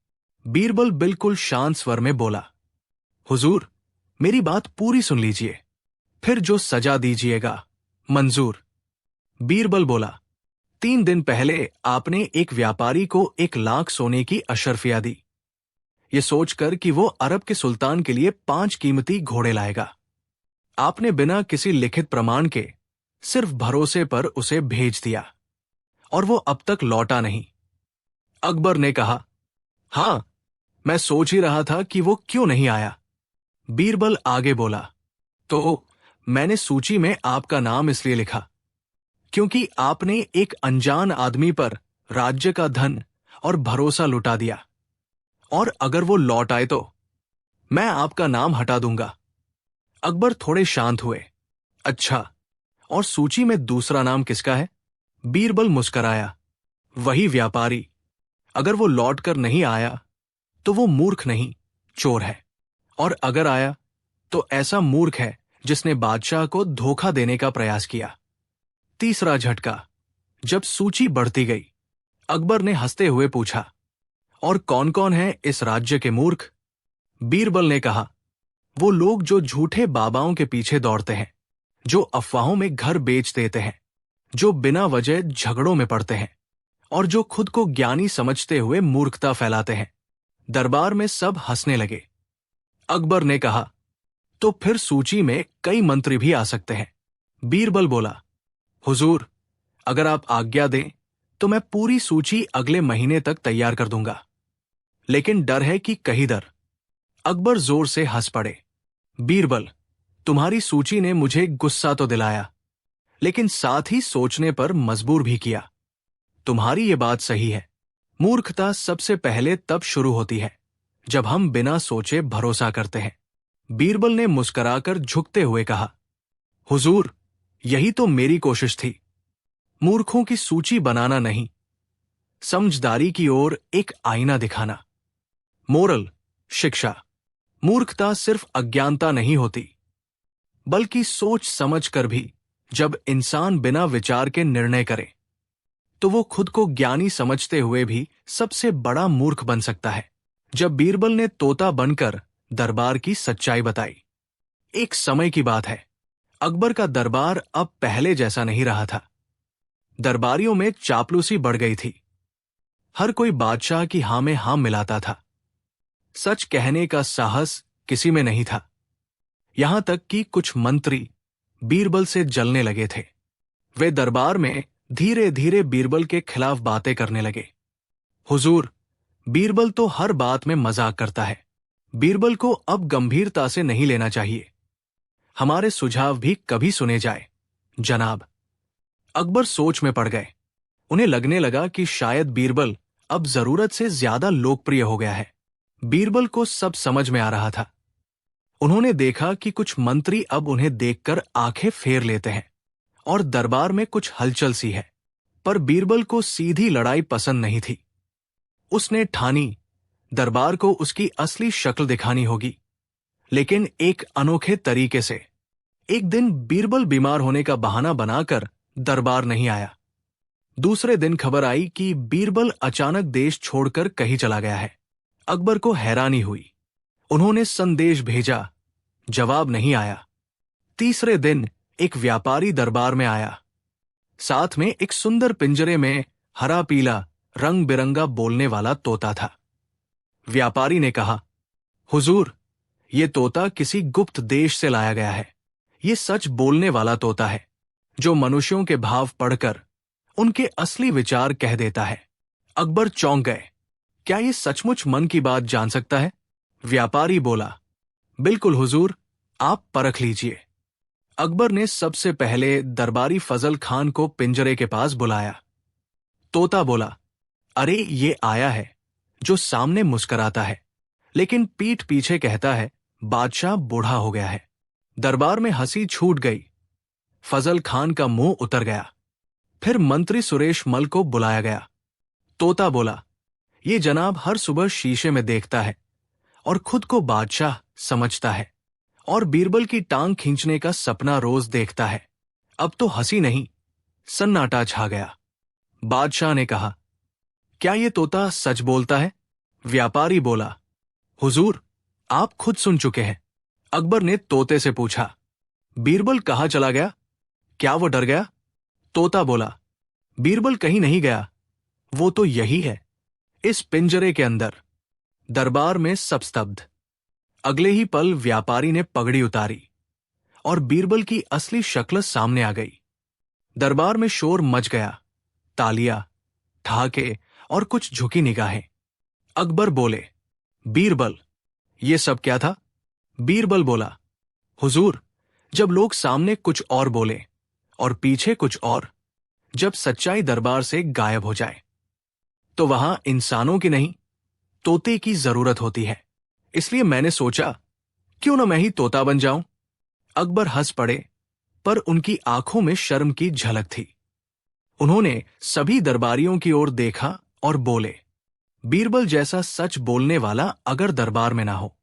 [SPEAKER 1] बीरबल बिल्कुल शांत स्वर में बोला, हुजूर, मेरी बात पूरी सुन लीजिए, फिर जो सजा दीजिएगा मंजूर। बीरबल बोला, 3 दिन पहले आपने एक व्यापारी को 1 लाख सोने की अशर्फिया दी, ये सोचकर कि वो अरब के सुल्तान के लिए 5 कीमती घोड़े लाएगा। आपने बिना किसी लिखित प्रमाण के सिर्फ भरोसे पर उसे भेज दिया और वो अब तक लौटा नहीं। अकबर ने कहा, हां, मैं सोच ही रहा था कि वो क्यों नहीं आया। बीरबल आगे बोला, तो मैंने सूची में आपका नाम इसलिए लिखा क्योंकि आपने एक अनजान आदमी पर राज्य का धन और भरोसा लुटा दिया, और अगर वो लौट आए तो मैं आपका नाम हटा दूंगा। अकबर थोड़े शांत हुए। अच्छा, और सूची में दूसरा नाम किसका है? बीरबल मुस्कराया, वही व्यापारी। अगर वो लौटकर नहीं आया तो वो मूर्ख नहीं, चोर है, और अगर आया तो ऐसा मूर्ख है जिसने बादशाह को धोखा देने का प्रयास किया। तीसरा झटका। जब सूची बढ़ती गई, अकबर ने हंसते हुए पूछा, और कौन कौन है इस राज्य के मूर्ख? बीरबल ने कहा, वो लोग जो झूठे बाबाओं के पीछे दौड़ते हैं, जो अफवाहों में घर बेच देते हैं, जो बिना वजह झगड़ों में पड़ते हैं और जो खुद को ज्ञानी समझते हुए मूर्खता फैलाते हैं। दरबार में सब हंसने लगे। अकबर ने कहा, तो फिर सूची में कई मंत्री भी आ सकते हैं। बीरबल बोला, हुजूर, अगर आप आज्ञा दें तो मैं पूरी सूची अगले महीने तक तैयार कर दूंगा, लेकिन डर है कि कहीं डर। अकबर जोर से हंस पड़े। बीरबल, तुम्हारी सूची ने मुझे गुस्सा तो दिलाया, लेकिन साथ ही सोचने पर मजबूर भी किया। तुम्हारी ये बात सही है, मूर्खता सबसे पहले तब शुरू होती है जब हम बिना सोचे भरोसा करते हैं। बीरबल ने मुस्कुराकर झुकते हुए कहा, हुजूर, यही तो मेरी कोशिश थी, मूर्खों की सूची बनाना नहीं, समझदारी की ओर एक आईना दिखाना। मोरल, शिक्षा, मूर्खता सिर्फ अज्ञानता नहीं होती, बल्कि सोच समझ कर भी जब इंसान बिना विचार के निर्णय करे तो वो खुद को ज्ञानी समझते हुए भी सबसे बड़ा मूर्ख बन सकता है। जब बीरबल ने तोता बनकर दरबार की सच्चाई बताई। एक समय की बात है, अकबर का दरबार अब पहले जैसा नहीं रहा था। दरबारियों में चापलूसी बढ़ गई थी। हर कोई बादशाह की हां में हां मिलाता था। सच कहने का साहस किसी में नहीं था। यहां तक कि कुछ मंत्री बीरबल से जलने लगे थे। वे दरबार में धीरे धीरे बीरबल के खिलाफ बातें करने लगे। हुजूर, बीरबल तो हर बात में मजाक करता है। बीरबल को अब गंभीरता से नहीं लेना चाहिए। हमारे सुझाव भी कभी सुने जाए जनाब। अकबर सोच में पड़ गए। उन्हें लगने लगा कि शायद बीरबल अब जरूरत से ज्यादा लोकप्रिय हो गया है। बीरबल को सब समझ में आ रहा था। उन्होंने देखा कि कुछ मंत्री अब उन्हें देखकर आंखें फेर लेते हैं और दरबार में कुछ हलचल सी है। पर बीरबल को सीधी लड़ाई पसंद नहीं थी। उसने ठानी, दरबार को उसकी असली शक्ल दिखानी होगी, लेकिन एक अनोखे तरीके से। एक दिन बीरबल बीमार होने का बहाना बनाकर दरबार नहीं आया। दूसरे दिन खबर आई कि बीरबल अचानक देश छोड़कर कहीं चला गया है। अकबर को हैरानी हुई। उन्होंने संदेश भेजा, जवाब नहीं आया। तीसरे दिन एक व्यापारी दरबार में आया। साथ में एक सुंदर पिंजरे में हरा पीला रंग बिरंगा बोलने वाला तोता था। व्यापारी ने कहा, हुजूर, ये तोता किसी गुप्त देश से लाया गया है। ये सच बोलने वाला तोता है, जो मनुष्यों के भाव पढ़कर उनके असली विचार कह देता है। अकबर चौंक गए। क्या ये सचमुच मन की बात जान सकता है? व्यापारी बोला, बिल्कुल हुजूर, आप परख लीजिए। अकबर ने सबसे पहले दरबारी फजल खान को पिंजरे के पास बुलाया। तोता बोला, अरे ये आया है जो सामने मुस्कराता है, लेकिन पीठ पीछे कहता है बादशाह बूढ़ा हो गया है। दरबार में हंसी छूट गई। फजल खान का मुंह उतर गया। फिर मंत्री सुरेश मल को बुलाया गया। तोता बोला, ये जनाब हर सुबह शीशे में देखता है और खुद को बादशाह समझता है, और बीरबल की टांग खींचने का सपना रोज देखता है। अब तो हंसी नहीं, सन्नाटा छा गया। बादशाह ने कहा, क्या ये तोता सच बोलता है? व्यापारी बोला, हुजूर, आप खुद सुन चुके हैं। अकबर ने तोते से पूछा, बीरबल कहाँ चला गया? क्या वो डर गया? तोता बोला, बीरबल कहीं नहीं गया, वो तो यही है, इस पिंजरे के अंदर। दरबार में सब स्तब्ध। अगले ही पल व्यापारी ने पगड़ी उतारी और बीरबल की असली शक्ल सामने आ गई। दरबार में शोर मच गया, तालियां, ठहाके और कुछ झुकी निगाहें। अकबर बोले, बीरबल, ये सब क्या था? बीरबल बोला, हुजूर, जब लोग सामने कुछ और बोले और पीछे कुछ और, जब सच्चाई दरबार से गायब हो जाए, तो वहां इंसानों की नहीं, तोते की जरूरत होती है। इसलिए मैंने सोचा, क्यों न मैं ही तोता बन जाऊं। अकबर हंस पड़े, पर उनकी आंखों में शर्म की झलक थी। उन्होंने सभी दरबारियों की ओर देखा और बोले, बीरबल जैसा सच बोलने वाला अगर दरबार में ना हो,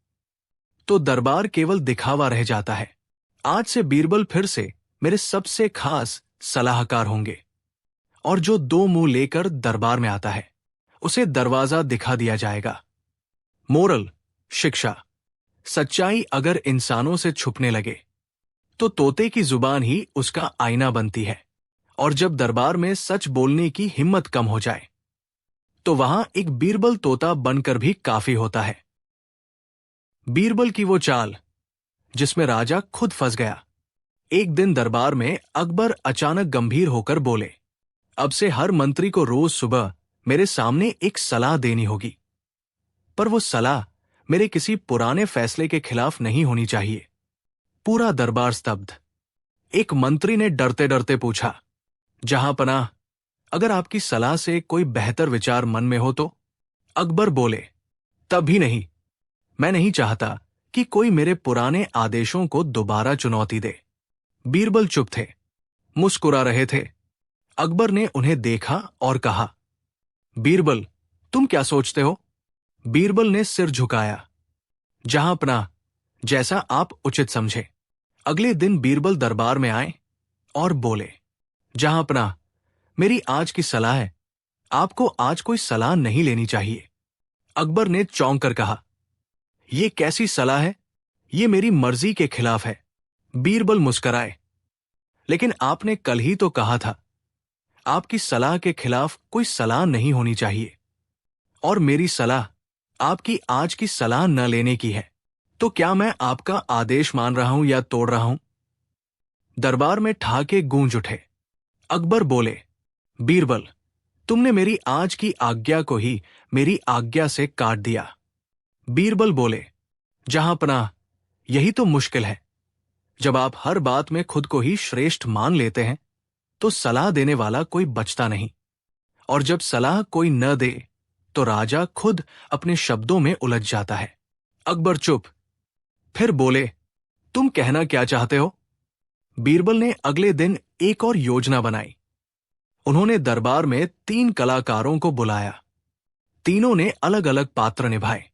[SPEAKER 1] तो दरबार केवल दिखावा रह जाता है। आज से बीरबल फिर से मेरे सबसे खास सलाहकार होंगे, और जो दो मुंह लेकर दरबार में आता है, उसे दरवाजा दिखा दिया जाएगा। मोरल, शिक्षा, सच्चाई अगर इंसानों से छुपने लगे, तो तोते की जुबान ही उसका आईना बनती है, और जब दरबार में सच बोलने की हिम्मत कम हो जाए, तो वहां एक बीरबल तोता बनकर भी काफी होता है। बीरबल की वो चाल जिसमें राजा खुद फंस गया। एक दिन दरबार में अकबर अचानक गंभीर होकर बोले, अब से हर मंत्री को रोज सुबह मेरे सामने एक सलाह देनी होगी, पर वो सलाह मेरे किसी पुराने फैसले के खिलाफ नहीं होनी चाहिए। पूरा दरबार स्तब्ध। एक मंत्री ने डरते डरते पूछा, जहां पनाह, अगर आपकी सलाह से कोई बेहतर विचार मन में हो तो? अकबर बोले, तब भी नहीं। मैं नहीं चाहता कि कोई मेरे पुराने आदेशों को दोबारा चुनौती दे। बीरबल चुप थे, मुस्कुरा रहे थे। अकबर ने उन्हें देखा और कहा, बीरबल, तुम क्या सोचते हो? बीरबल ने सिर झुकाया, जहां पनाह, जैसा आप उचित समझे। अगले दिन बीरबल दरबार में आए और बोले, जहां पनाह, मेरी आज की सलाह है, आपको आज कोई सलाह नहीं लेनी चाहिए। अकबर ने चौंक कर कहा, यह कैसी सलाह है? ये मेरी मर्जी के खिलाफ है। बीरबल मुस्कराए, लेकिन आपने कल ही तो कहा था, आपकी सलाह के खिलाफ कोई सलाह नहीं होनी चाहिए, और मेरी सलाह आपकी आज की सलाह न लेने की है, तो क्या मैं आपका आदेश मान रहा हूं या तोड़ रहा हूं? दरबार में ठहाके गूंज उठे। अकबर बोले, बीरबल, तुमने मेरी आज की आज्ञा को ही मेरी आज्ञा से काट दिया। बीरबल बोले, जहां पनाह, यही तो मुश्किल है। जब आप हर बात में खुद को ही श्रेष्ठ मान लेते हैं, तो सलाह देने वाला कोई बचता नहीं, और जब सलाह कोई न दे, तो राजा खुद अपने शब्दों में उलझ जाता है। अकबर चुप। फिर बोले, तुम कहना क्या चाहते हो? बीरबल ने अगले दिन एक और योजना बनाई। उन्होंने दरबार में 3 कलाकारों को बुलाया। तीनों ने अलग अलग पात्र निभाए।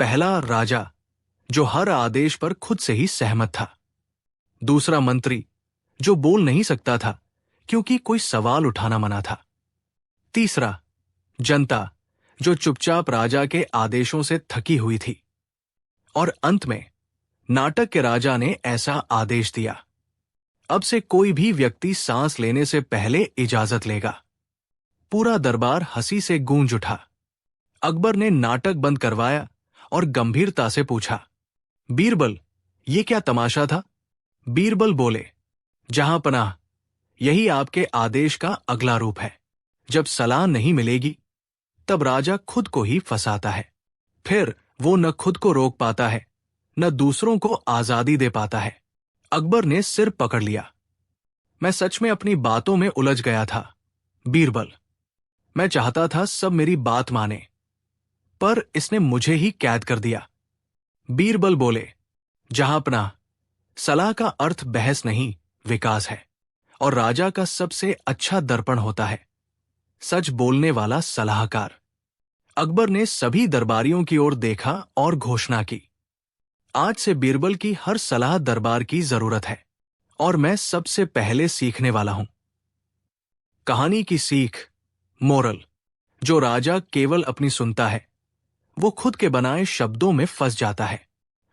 [SPEAKER 1] पहला राजा, जो हर आदेश पर खुद से ही सहमत था। दूसरा मंत्री, जो बोल नहीं सकता था क्योंकि कोई सवाल उठाना मना था। तीसरा जनता, जो चुपचाप राजा के आदेशों से थकी हुई थी। और अंत में नाटक के राजा ने ऐसा आदेश दिया, अब से कोई भी व्यक्ति सांस लेने से पहले इजाजत लेगा। पूरा दरबार हंसी से गूंज उठा। अकबर ने नाटक बंद करवाया और गंभीरता से पूछा, बीरबल, ये क्या तमाशा था? बीरबल बोले, जहांपनाह, यही आपके आदेश का अगला रूप है। जब सलाह नहीं मिलेगी तब राजा खुद को ही फंसाता है। फिर वो न खुद को रोक पाता है न दूसरों को आजादी दे पाता है। अकबर ने सिर पकड़ लिया। मैं सच में अपनी बातों में उलझ गया था बीरबल। मैं चाहता था सब मेरी बात माने, पर इसने मुझे ही कैद कर दिया। बीरबल बोले, जहांपनाह, सलाह का अर्थ बहस नहीं, विकास है। और राजा का सबसे अच्छा दर्पण होता है सच बोलने वाला सलाहकार। अकबर ने सभी दरबारियों की ओर देखा और घोषणा की, आज से बीरबल की हर सलाह दरबार की जरूरत है और मैं सबसे पहले सीखने वाला हूं। कहानी की सीख, मोरल, जो राजा केवल अपनी सुनता है वो खुद के बनाए शब्दों में फंस जाता है,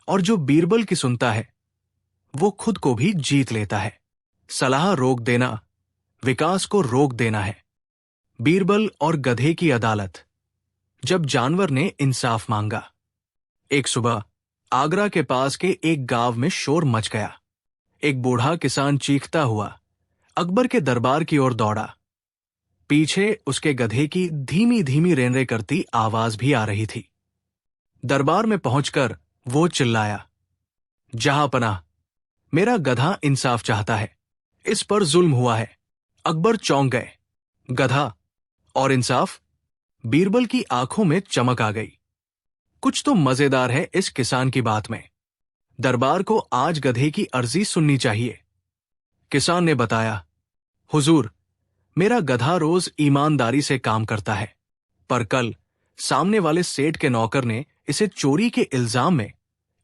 [SPEAKER 1] और जो बीरबल की सुनता है वो खुद को भी जीत लेता है। सलाह रोक देना विकास को रोक देना है। बीरबल और गधे की अदालत। जब जानवर ने इंसाफ मांगा। एक सुबह आगरा के पास के एक गांव में शोर मच गया। एक बूढ़ा किसान चीखता हुआ अकबर के दरबार की ओर दौड़ा। पीछे उसके गधे की धीमी धीमी रेंरे करती आवाज भी आ रही थी। दरबार में पहुंचकर वो चिल्लाया, जहांपनाह, मेरा गधा इंसाफ चाहता है, इस पर जुल्म हुआ है। अकबर चौंक गए। गधा और इंसाफ? बीरबल की आंखों में चमक आ गई। कुछ तो मजेदार है इस किसान की बात में। दरबार को आज गधे की अर्जी सुननी चाहिए। किसान ने बताया, हुजूर, मेरा गधा रोज ईमानदारी से काम करता है, पर कल सामने वाले सेठ के नौकर ने इसे चोरी के इल्जाम में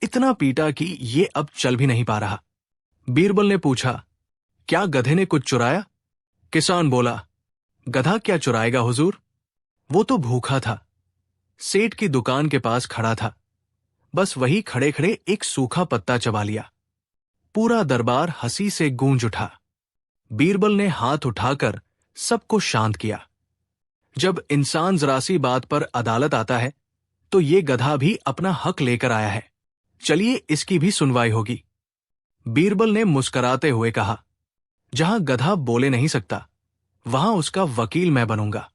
[SPEAKER 1] इतना पीटा कि ये अब चल भी नहीं पा रहा। बीरबल ने पूछा, क्या गधे ने कुछ चुराया? किसान बोला, गधा क्या चुराएगा हुजूर, वो तो भूखा था, सेठ की दुकान के पास खड़ा था, बस वही खड़े खड़े एक सूखा पत्ता चबा लिया। पूरा दरबार हंसी से गूंज उठा। बीरबल ने हाथ उठाकर सबको शांत किया। जब इंसान जरा सी बात पर अदालत आता है तो ये गधा भी अपना हक लेकर आया है, चलिए इसकी भी सुनवाई होगी। बीरबल ने मुस्कुराते हुए कहा, जहां गधा बोले नहीं सकता वहां उसका वकील मैं बनूंगा,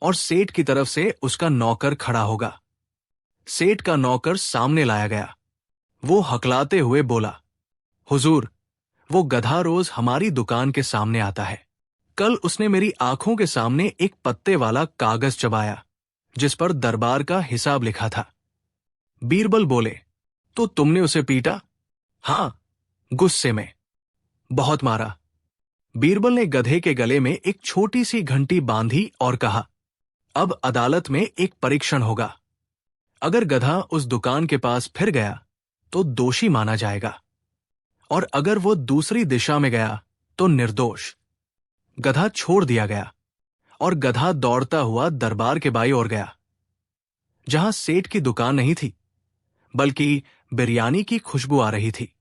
[SPEAKER 1] और सेठ की तरफ से उसका नौकर खड़ा होगा। सेठ का नौकर सामने लाया गया। वो हकलाते हुए बोला, हुजूर, वो गधा रोज हमारी दुकान के सामने आता है। कल उसने मेरी आंखों के सामने एक पत्ते वाला कागज चबाया जिस पर दरबार का हिसाब लिखा था। बीरबल बोले, तो तुमने उसे पीटा? हां, गुस्से में बहुत मारा। बीरबल ने गधे के गले में एक छोटी सी घंटी बांधी और कहा, अब अदालत में एक परीक्षण होगा। अगर गधा उस दुकान के पास फिर गया तो दोषी माना जाएगा, और अगर वो दूसरी दिशा में गया तो निर्दोष। गधा छोड़ दिया गया और गधा दौड़ता हुआ दरबार के बाई ओर गया, जहां सेठ की दुकान नहीं थी बल्कि बिरयानी की खुशबू आ रही थी।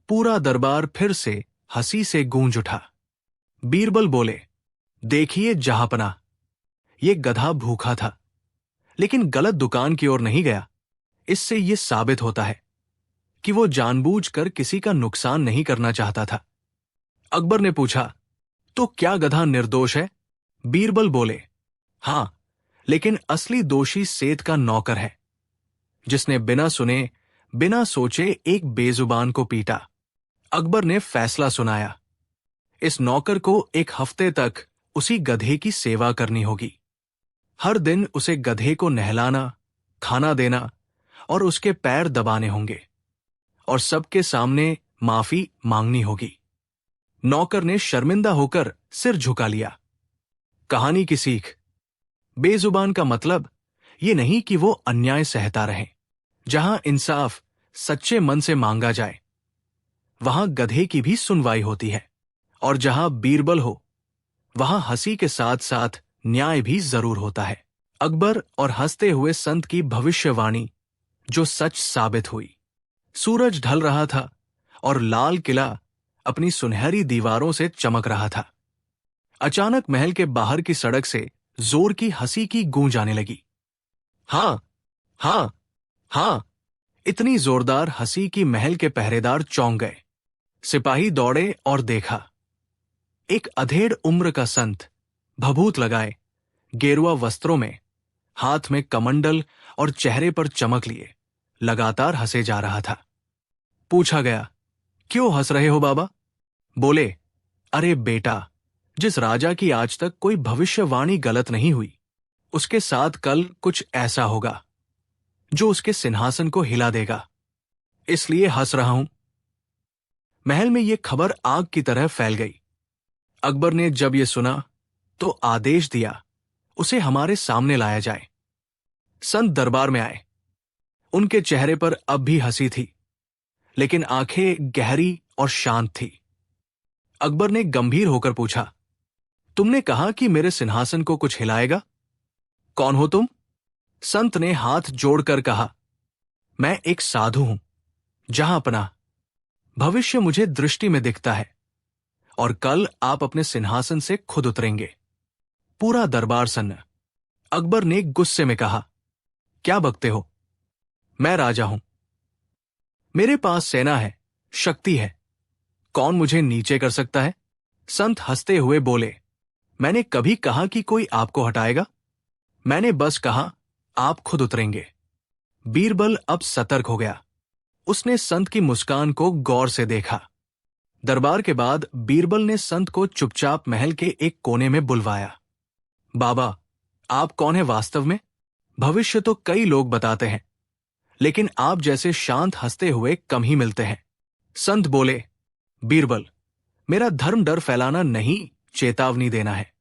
[SPEAKER 1] पूरा दरबार फिर से हंसी से गूंज उठा। बीरबल बोले, देखिए जहांपनाह, ये गधा भूखा था लेकिन गलत दुकान की ओर नहीं गया। इससे यह साबित होता है कि वो जानबूझकर किसी का नुकसान नहीं करना चाहता था। अकबर ने पूछा, तो क्या गधा निर्दोष है? बीरबल बोले, हां, लेकिन असली दोषी सेठ का नौकर है, जिसने बिना सुने बिना सोचे एक बेजुबान को पीटा। अकबर ने फैसला सुनाया, इस नौकर को एक हफ्ते तक उसी गधे की सेवा करनी होगी। हर दिन उसे गधे को नहलाना, खाना देना और उसके पैर दबाने होंगे, और सबके सामने माफी मांगनी होगी। नौकर ने शर्मिंदा होकर सिर झुका लिया। कहानी की सीख, बेजुबान का मतलब ये नहीं कि वो अन्याय सहता रहे। जहां इंसाफ सच्चे मन से मांगा जाए, वहां गधे की भी सुनवाई होती है। और जहां बीरबल हो, वहां हंसी के साथ साथ न्याय भी जरूर होता है। अकबर और हंसते हुए संत की भविष्यवाणी जो सच साबित हुई। सूरज ढल रहा था और लाल किला अपनी सुनहरी दीवारों से चमक रहा था। अचानक महल के बाहर की सड़क से जोर की हंसी की गूंज आने लगी। हाँ, हाँ, हाँ। इतनी जोरदार हंसी कि महल के पहरेदार चौंक गए। सिपाही दौड़े और देखा, एक अधेड़ उम्र का संत, भभूत लगाए, गेरुआ वस्त्रों में, हाथ में कमंडल और चेहरे पर चमक लिए, लगातार हंसे जा रहा था। पूछा गया, क्यों हंस रहे हो बाबा? बोले, अरे बेटा, जिस राजा की आज तक कोई भविष्यवाणी गलत नहीं हुई, उसके साथ कल कुछ ऐसा होगा जो उसके सिंहासन को हिला देगा, इसलिए हंस रहा हूं। महल में यह खबर आग की तरह फैल गई। अकबर ने जब यह सुना तो आदेश दिया, उसे हमारे सामने लाया जाए। संत दरबार में आए। उनके चेहरे पर अब भी हंसी थी, लेकिन आंखें गहरी और शांत थी। अकबर ने गंभीर होकर पूछा, तुमने कहा कि मेरे सिंहासन को कुछ हिलाएगा? कौन हो तुम? संत ने हाथ जोड़कर कहा, मैं एक साधु हूं, जहां अपना भविष्य मुझे दृष्टि में दिखता है, और कल आप अपने सिंहासन से खुद उतरेंगे। पूरा दरबार सन्न। अकबर ने गुस्से में कहा, क्या बकते हो? मैं राजा हूं, मेरे पास सेना है, शक्ति है, कौन मुझे नीचे कर सकता है? संत हंसते हुए बोले, मैंने कभी कहा कि कोई आपको हटाएगा? मैंने बस कहा आप खुद उतरेंगे। बीरबल अब सतर्क हो गया। उसने संत की मुस्कान को गौर से देखा। दरबार के बाद बीरबल ने संत को चुपचाप महल के एक कोने में बुलवाया। बाबा, आप कौन है वास्तव में? भविष्य तो कई लोग बताते हैं, लेकिन आप जैसे शांत हंसते हुए कम ही मिलते हैं। संत बोले, बीरबल, मेरा धर्म डर फैलाना नहीं, चेतावनी देना है।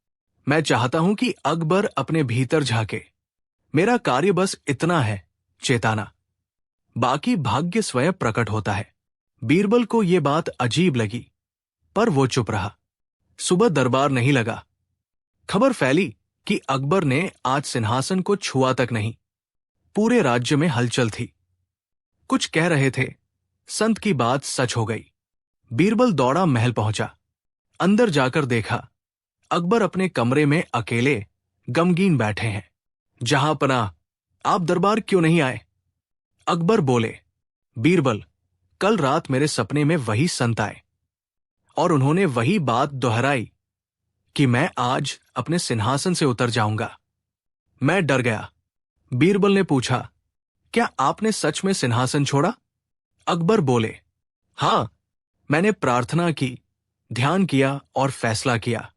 [SPEAKER 1] मैं चाहता हूं कि अकबर अपने भीतर झांके। मेरा कार्य बस इतना है, चेताना। बाकी भाग्य स्वयं प्रकट होता है। बीरबल को यह बात अजीब लगी, पर वो चुप रहा। सुबह दरबार नहीं लगा। खबर फैली कि अकबर ने आज सिंहासन को छुआ तक नहीं। पूरे राज्य में हलचल थी। कुछ कह रहे थे, संत की बात सच हो गई। बीरबल दौड़ा महल पहुंचा। अंदर जाकर देखा, अकबर अपने कमरे में अकेले गमगीन बैठे हैं। जहां पनाह, आप दरबार क्यों नहीं आए? अकबर बोले, बीरबल, कल रात मेरे सपने में वही संत आए और उन्होंने वही बात दोहराई कि मैं आज अपने सिंहासन से उतर जाऊंगा। मैं डर गया। बीरबल ने पूछा, क्या आपने सच में सिंहासन छोड़ा? अकबर बोले, हां, मैंने प्रार्थना की, ध्यान किया और फैसला किया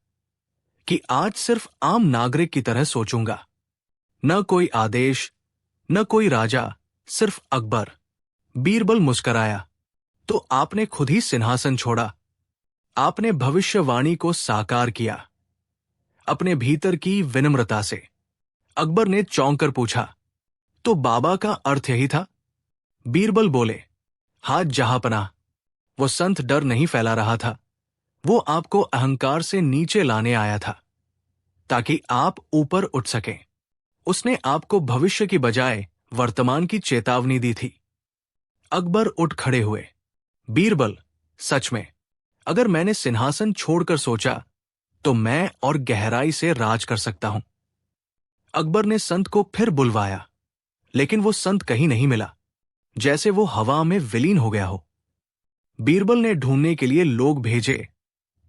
[SPEAKER 1] कि आज सिर्फ आम नागरिक की तरह सोचूंगा। न कोई आदेश, न कोई राजा, सिर्फ अकबर। बीरबल मुस्कराया, तो आपने खुद ही सिंहासन छोड़ा। आपने भविष्यवाणी को साकार किया, अपने भीतर की विनम्रता से। अकबर ने चौंक कर पूछा, तो बाबा का अर्थ यही था? बीरबल बोले, हाथ जहांपनाह, वो संत डर नहीं फैला रहा था, वो आपको अहंकार से नीचे लाने आया था ताकि आप ऊपर उठ सकें। उसने आपको भविष्य की बजाय वर्तमान की चेतावनी दी थी। अकबर उठ खड़े हुए। बीरबल, सच में, अगर मैंने सिंहासन छोड़कर सोचा तो मैं और गहराई से राज कर सकता हूं। अकबर ने संत को फिर बुलवाया, लेकिन वो संत कहीं नहीं मिला, जैसे वो हवा में विलीन हो गया हो। बीरबल ने ढूंढने के लिए लोग भेजे,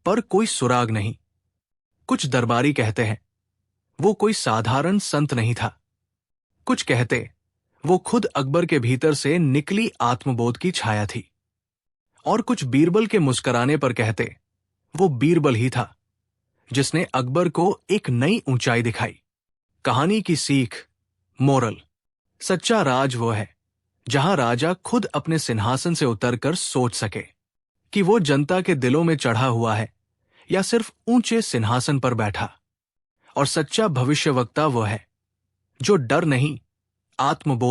[SPEAKER 1] पर कोई सुराग नहीं। कुछ दरबारी कहते हैं वो कोई साधारण संत नहीं था। कुछ कहते वो खुद अकबर के भीतर से निकली आत्मबोध की छाया थी। और कुछ बीरबल के मुस्कराने पर कहते वो बीरबल ही था जिसने अकबर को एक नई ऊंचाई दिखाई। कहानी की सीख, मोरल, सच्चा राज वो है जहां राजा खुद अपने सिंहासन से उतरकर सोच सके कि वो जनता के दिलों में चढ़ा हुआ है या सिर्फ ऊंचे सिंहासन पर बैठा। और सच्चा भविष्यवक्ता वो है जो डर नहीं, आत्मबोध